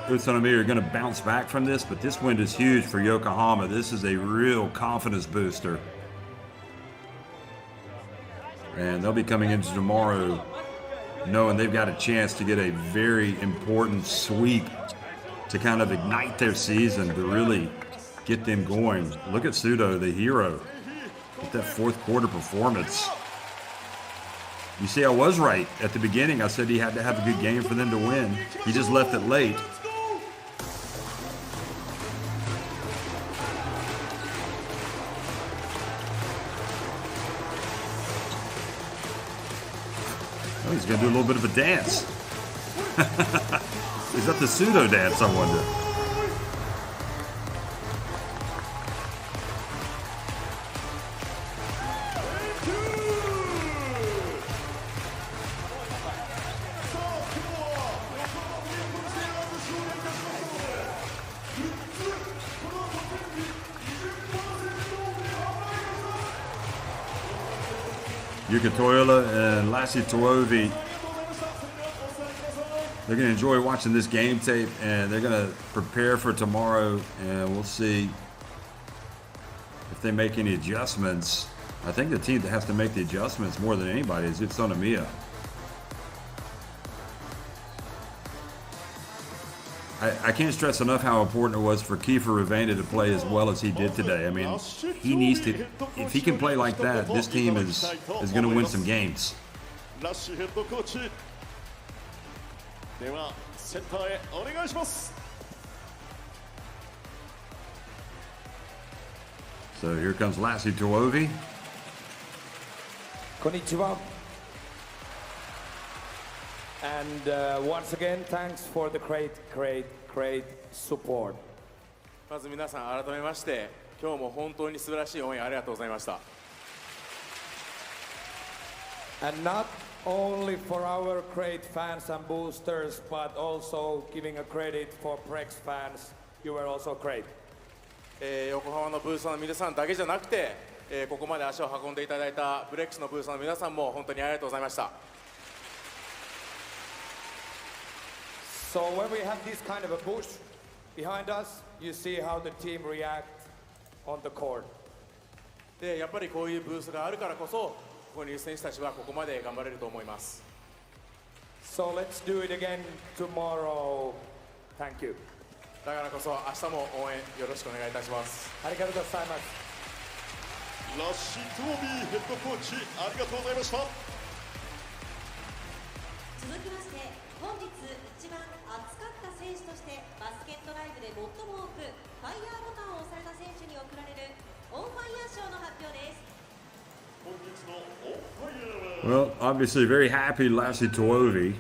UTSUNOMIYA are going to bounce back from this, but this win is huge for Yokohama. This is a real confidence booster. And they'll be coming into tomorrow knowing they've got a chance to get a very important sweep to kind of ignite their season, to really get them going. Look at Sudo, the hero, with that fourth quarter performance. You see, I was right at the beginning. I said he had to have a good game for them to win. He just left it late. Oh, he's going to do a little bit of a dance. Is that the pseudo dance, I wonder? Yuka Toyola and Lassie Tuovi, they're going to enjoy watching this game tape, and they're going to prepare for tomorrow, and we'll see if they make any adjustments. I think the team that has to make the adjustments more than anybody is UTSUNOMIYA. I can't stress enough how important it was for Kiefer Ravena to play as well as he did today. I mean, he needs to, if he can play like that, this team is going to win some games. So here comes Lassie Tuovi. Konnichiwa. And once again, thanks for the great support. まず皆さん改めまして今日も本当に素晴らしい応援ありがとうございました。 And not only for our great fans and boosters, but also giving a credit for BREX fans. You were also great. 横浜のブースの皆さんだけじゃなくて、ここまで足を運んでいただいたブレックスのブースの皆さんも本当にありがとうございました。 So when we have this kind of a push behind us, you see how the team react on the court. でやっぱりこういうブースがあるからこそ、ここにいる選手たちはここまで頑張れると思います。 So let's do it again tomorrow. Thank you. だからこそ明日も応援よろしくお願いいたします。ありがとうございます。ラッシー・トービーヘッドコーチありがとうございました。続きまして本日一番熱かった選手としてバスケットライブで最も多くファイヤーボタンを押された選手に贈られるオンファイヤー賞の発表です。 Well, obviously very happy Lassie Tuovi.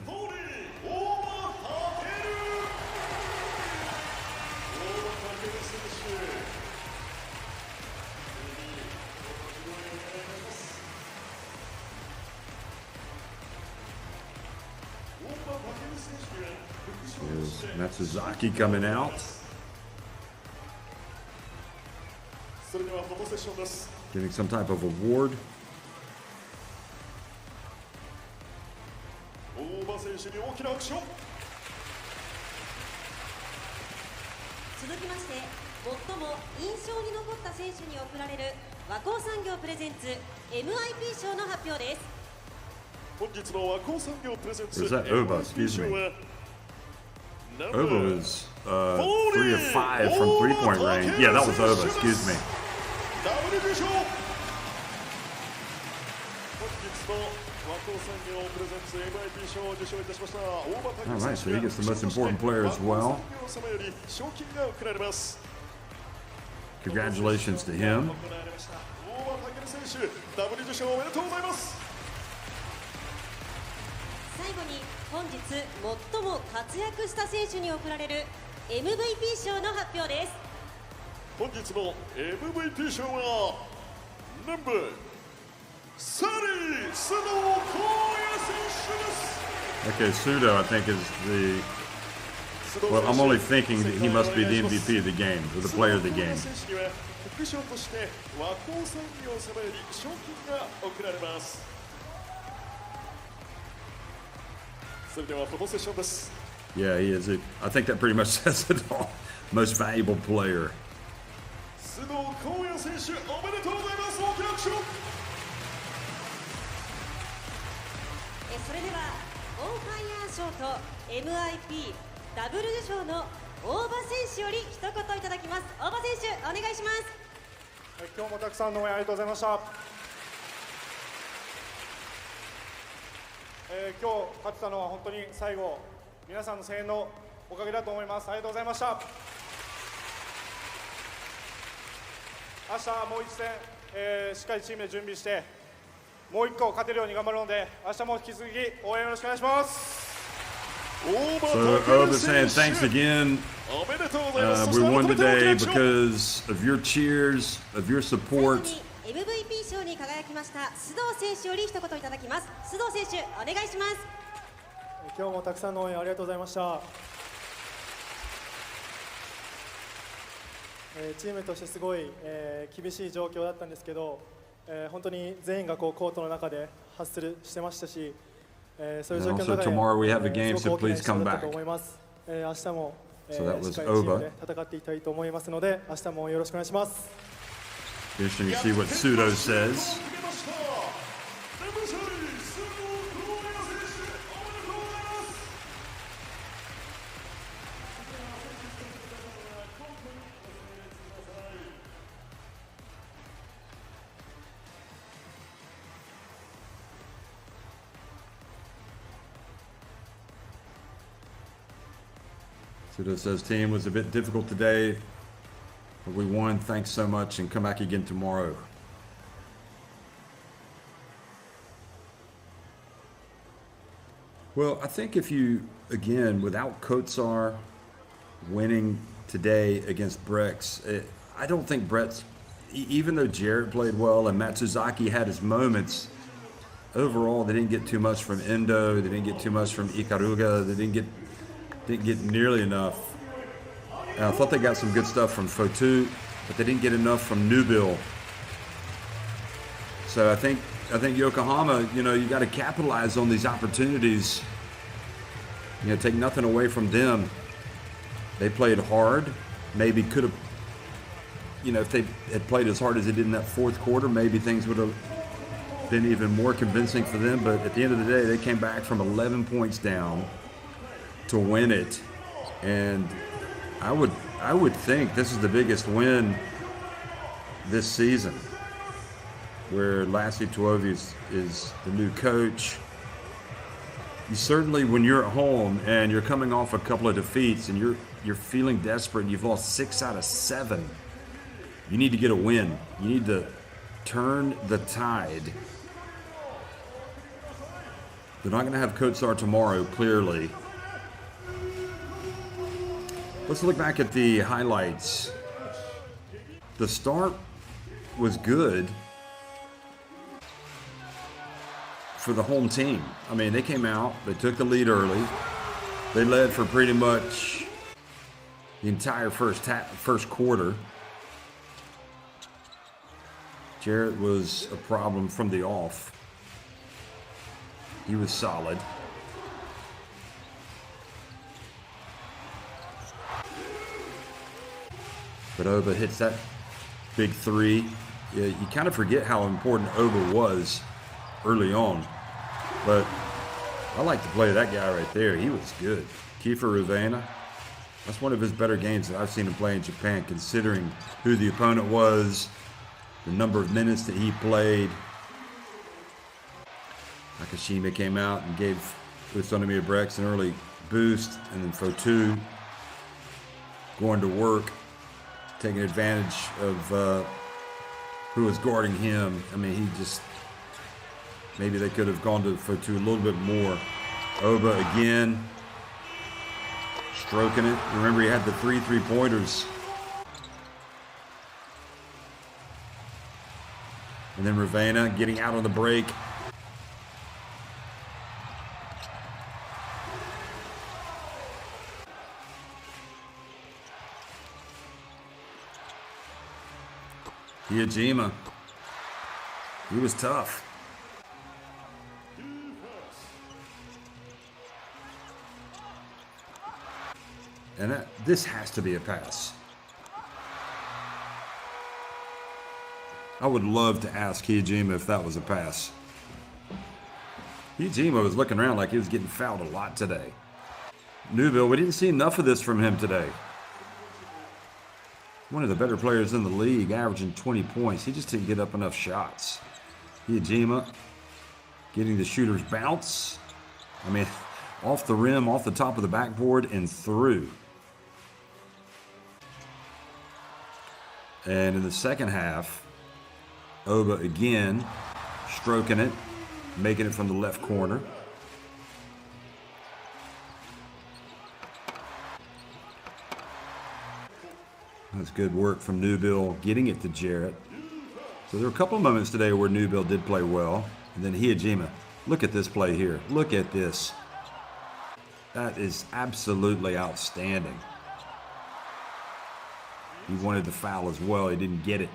There's Matsuzaki coming out. それではフォトセッションです。 Getting some type of award. 大場選手に大きな拍手を。続きまして最も印象に残った選手に贈られる和光産業プレゼンツ MIP 賞の発表です。 本日の和光産業プレゼンツ Where's that? Oba, excuse me. Oba was 3 of 5 from 3-point range. Yeah, that was Oba, excuse me. ダブル受賞。本日の和光産業プレゼンツ MIP 賞を受賞いたしました大場 All right, so he gets the most important player as well. 様より賞金が贈られます。 Congratulations to him. 行われました大場健選手、ダブル受賞おめでとうございます。最後に本日最も活躍した選手に贈られる MVP 賞の発表です。本日の MVP 賞はナンバー30須藤浩也選手です。 Okay, Sudo, I think, is the. Well, I'm only thinking that he must be the MVP of the game, or the player of the game. 選手には副賞として和光産業様より賞金が贈られます。それではフォトセッションです。 Yeah, he is. I think that pretty much says it all. Most valuable player. 須藤浩也選手、おめでとうございます。大きな拍手を。それではオンファイヤー賞と MIP ダブル受賞の大場選手より一言いただきます。大場選手、お願いします。今日もたくさんの応援ありがとうございました。今日勝てたのは本当に最後皆さんの声援のおかげだと思います。ありがとうございました。明日もう一戦、しっかりチームで準備してもう一個勝てるように頑張るので、明日も引き続き応援よろしくお願いします。 So Oba saying thanks again. We won today because of your cheers, of your support. MVP 賞に輝きました須藤選手より一言いただきます。須藤選手、お願いします。今日もたくさんの応援ありがとうございました。チームとしてすごい、厳しい状況だったんですけど、本当に全員がこうコートの中でハッスルしてましたし、そういう状況の中で、すごく大きな一勝だったと思います。明日も、しっかりチームで戦っていきたいと思いますので、明日もよろしくお願いします。 Interesting to see what Sudo says. Sudo says team was a bit difficult today, but we won. Thanks so much, and come back again tomorrow. Well, I think if you, again, without Kotsar winning today against BREX, I don't think BREX, even though Jarrett played well and Matsuzaki had his moments, overall they didn't get too much from Endo, they didn't get too much from Ikaruga, they didn't get nearly enough. And I thought they got some good stuff from Fotu, but they didn't get enough from Nubil. So I think Yokohama, you know, you got to capitalize on these opportunities. You know, take nothing away from them. They played hard. Maybe could have, you know, if they had played as hard as they did in that fourth quarter, maybe things would have been even more convincing for them. But at the end of the day, they came back from 11 points down to win it, and I would think this is the biggest win this season, where Lassie Tuovi is the new coach. You certainly, when you're at home and you're coming off a couple of defeats and you're feeling desperate and you've lost 6 out of 7, you need to get a win. You need to turn the tide. They're not going to have Kotsar tomorrow, clearly. Let's look back at the highlights. The start was good for the home team. I mean, they came out, they took the lead early. They led for pretty much the entire first quarter. Jarrett was a problem from the off. He was solid. But Oba hits that big three. Yeah, you kind of forget how important Oba was early on. But I like to play that guy right there. He was good. Kiefer Ruvena. That's one of his better games that I've seen him play in Japan, considering who the opponent was, the number of minutes that he played. Nakashima came out and gave UTSUNOMIYA BREX an early boost, and then Fotu going to work, taking advantage of who was guarding him. I mean, he just, maybe they could have gone to Fotu a little bit more. Oba again, stroking it. Remember, he had the 3 3-pointers. And then Ravena getting out on the break. Yajima, he was tough. And this has to be a pass. I would love to ask Hijima if that was a pass. Hijima was looking around like he was getting fouled a lot today. Newville, we didn't see enough of this from him today. One of the better players in the league, averaging 20 points. He just didn't get up enough shots. Hijima getting the shooter's bounce. I mean, off the rim, off the top of the backboard, and through. And in the second half, Oba again, stroking it, making it from the left corner. That's good work from Newville, getting it to Jarrett. So there were a couple of moments today where Newville did play well. And then Hijima, look at this play here. Look at this. That is absolutely outstanding. He wanted the foul as well. He didn't get it.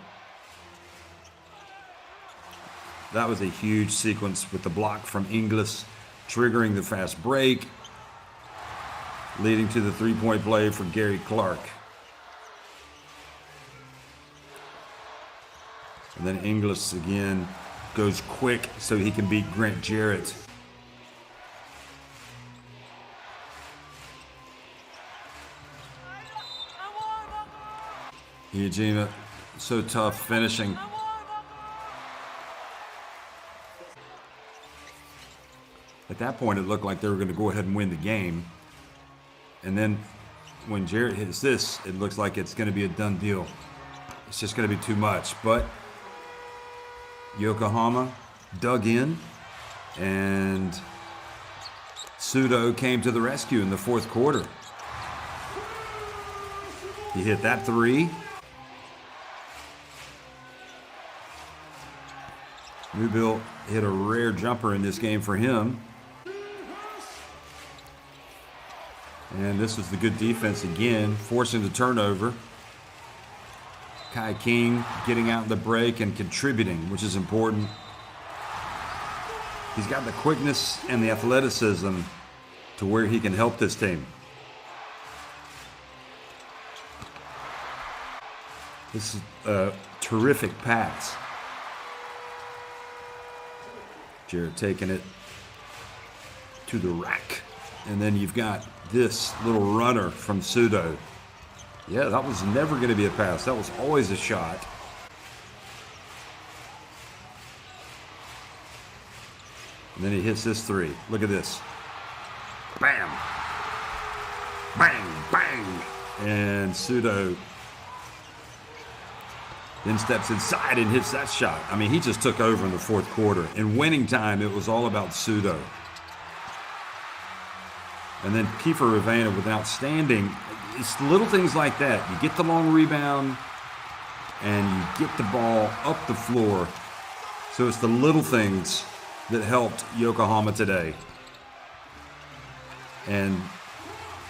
That was a huge sequence with the block from Inglis, triggering the fast break, leading to the 3-point play for Gary Clark. And then Inglis again goes quick so he can beat Grant Jarrett. Hijima, so tough finishing. At that point, it looked like they were going to go ahead and win the game. And then when Jarrett hits this, it looks like it's going to be a done deal. It's just going to be too much. But Yokohama dug in, and Sudo came to the rescue in the fourth quarter. He hit that 3. Newville hit a rare jumper in this game for him. And this was the good defense again, forcing the turnover. Kai King getting out in the break and contributing, which is important. He's got the quickness and the athleticism to where he can help this team. This is a terrific pass. Jarrett taking it to the rack. And then you've got this little runner from Sudo. Yeah, that was never going to be a pass. That was always a shot. And then he hits this 3. Look at this. Bam. Bang, bang. And Sudo then steps inside and hits that shot. I mean, he just took over in the fourth quarter. In winning time, it was all about Sudo. And then Kiefer Ravena with outstanding. It's little things like that. You get the long rebound, and you get the ball up the floor. So it's the little things that helped Yokohama today. And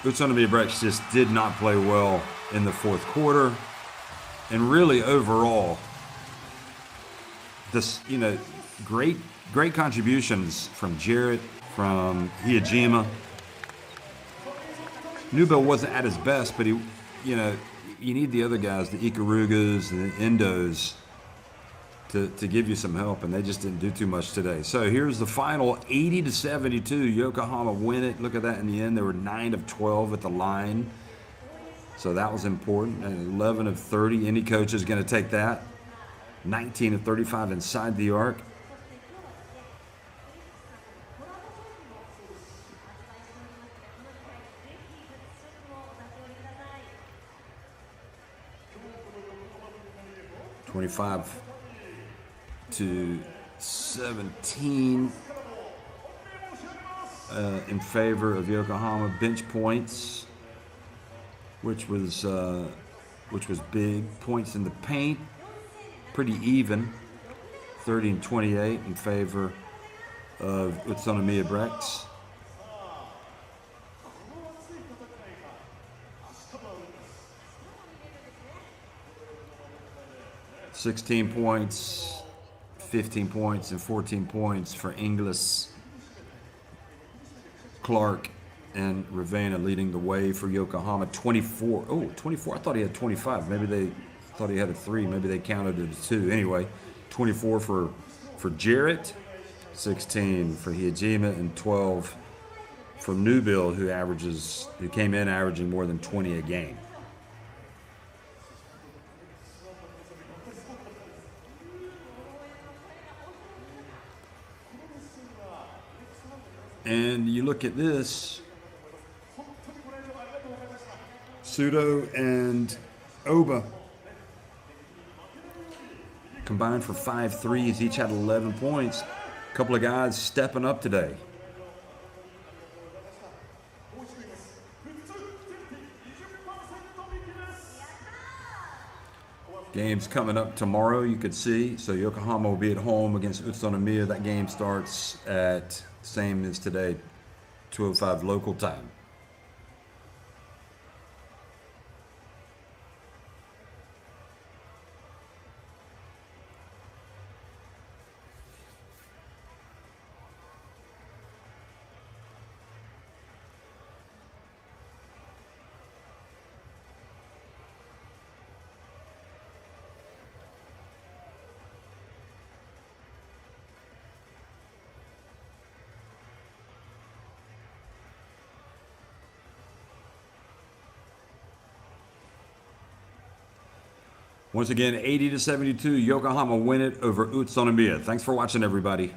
UTSUNOMIYA BREX just did not play well in the fourth quarter. And really overall, this, great contributions from Jarrett, from Hijima. Newville wasn't at his best, but you need the other guys, the Ikarugas and the Endos, to give you some help, and they just didn't do too much today. So here's the final, 80-72. Yokohama win it. Look at that in the end. They were 9 of 12 at the line. So that was important. And 11 of 30. Any coach is going to take that. 19 of 35 inside the arc. (25-17) in favor of Yokohama. Bench points, which was big. Points in the paint, pretty even. 30 and 28 in favor of UTSUNOMIYA BREX. (16 points, 15 points, and 14 points for Inglis, Clark, and Ravenna leading the way for Yokohama. 24. Oh, 24. I thought he had 25. Maybe they thought he had a 3. Maybe they counted it as 2. Anyway, 24 for Jarrett, 16 for Hijima, and 12 for Newbill, who came in averaging more than 20 a game. And you look at this, Sudo and Oba combined for 5 threes, each had 11 points. A couple of guys stepping up today. Games coming up tomorrow, you could see. So Yokohama will be at home against UTSUNOMIYA. That game starts at, same as today, 2:05 local time. Once again, 80-72, Yokohama win it over UTSUNOMIYA. Thanks for watching, everybody.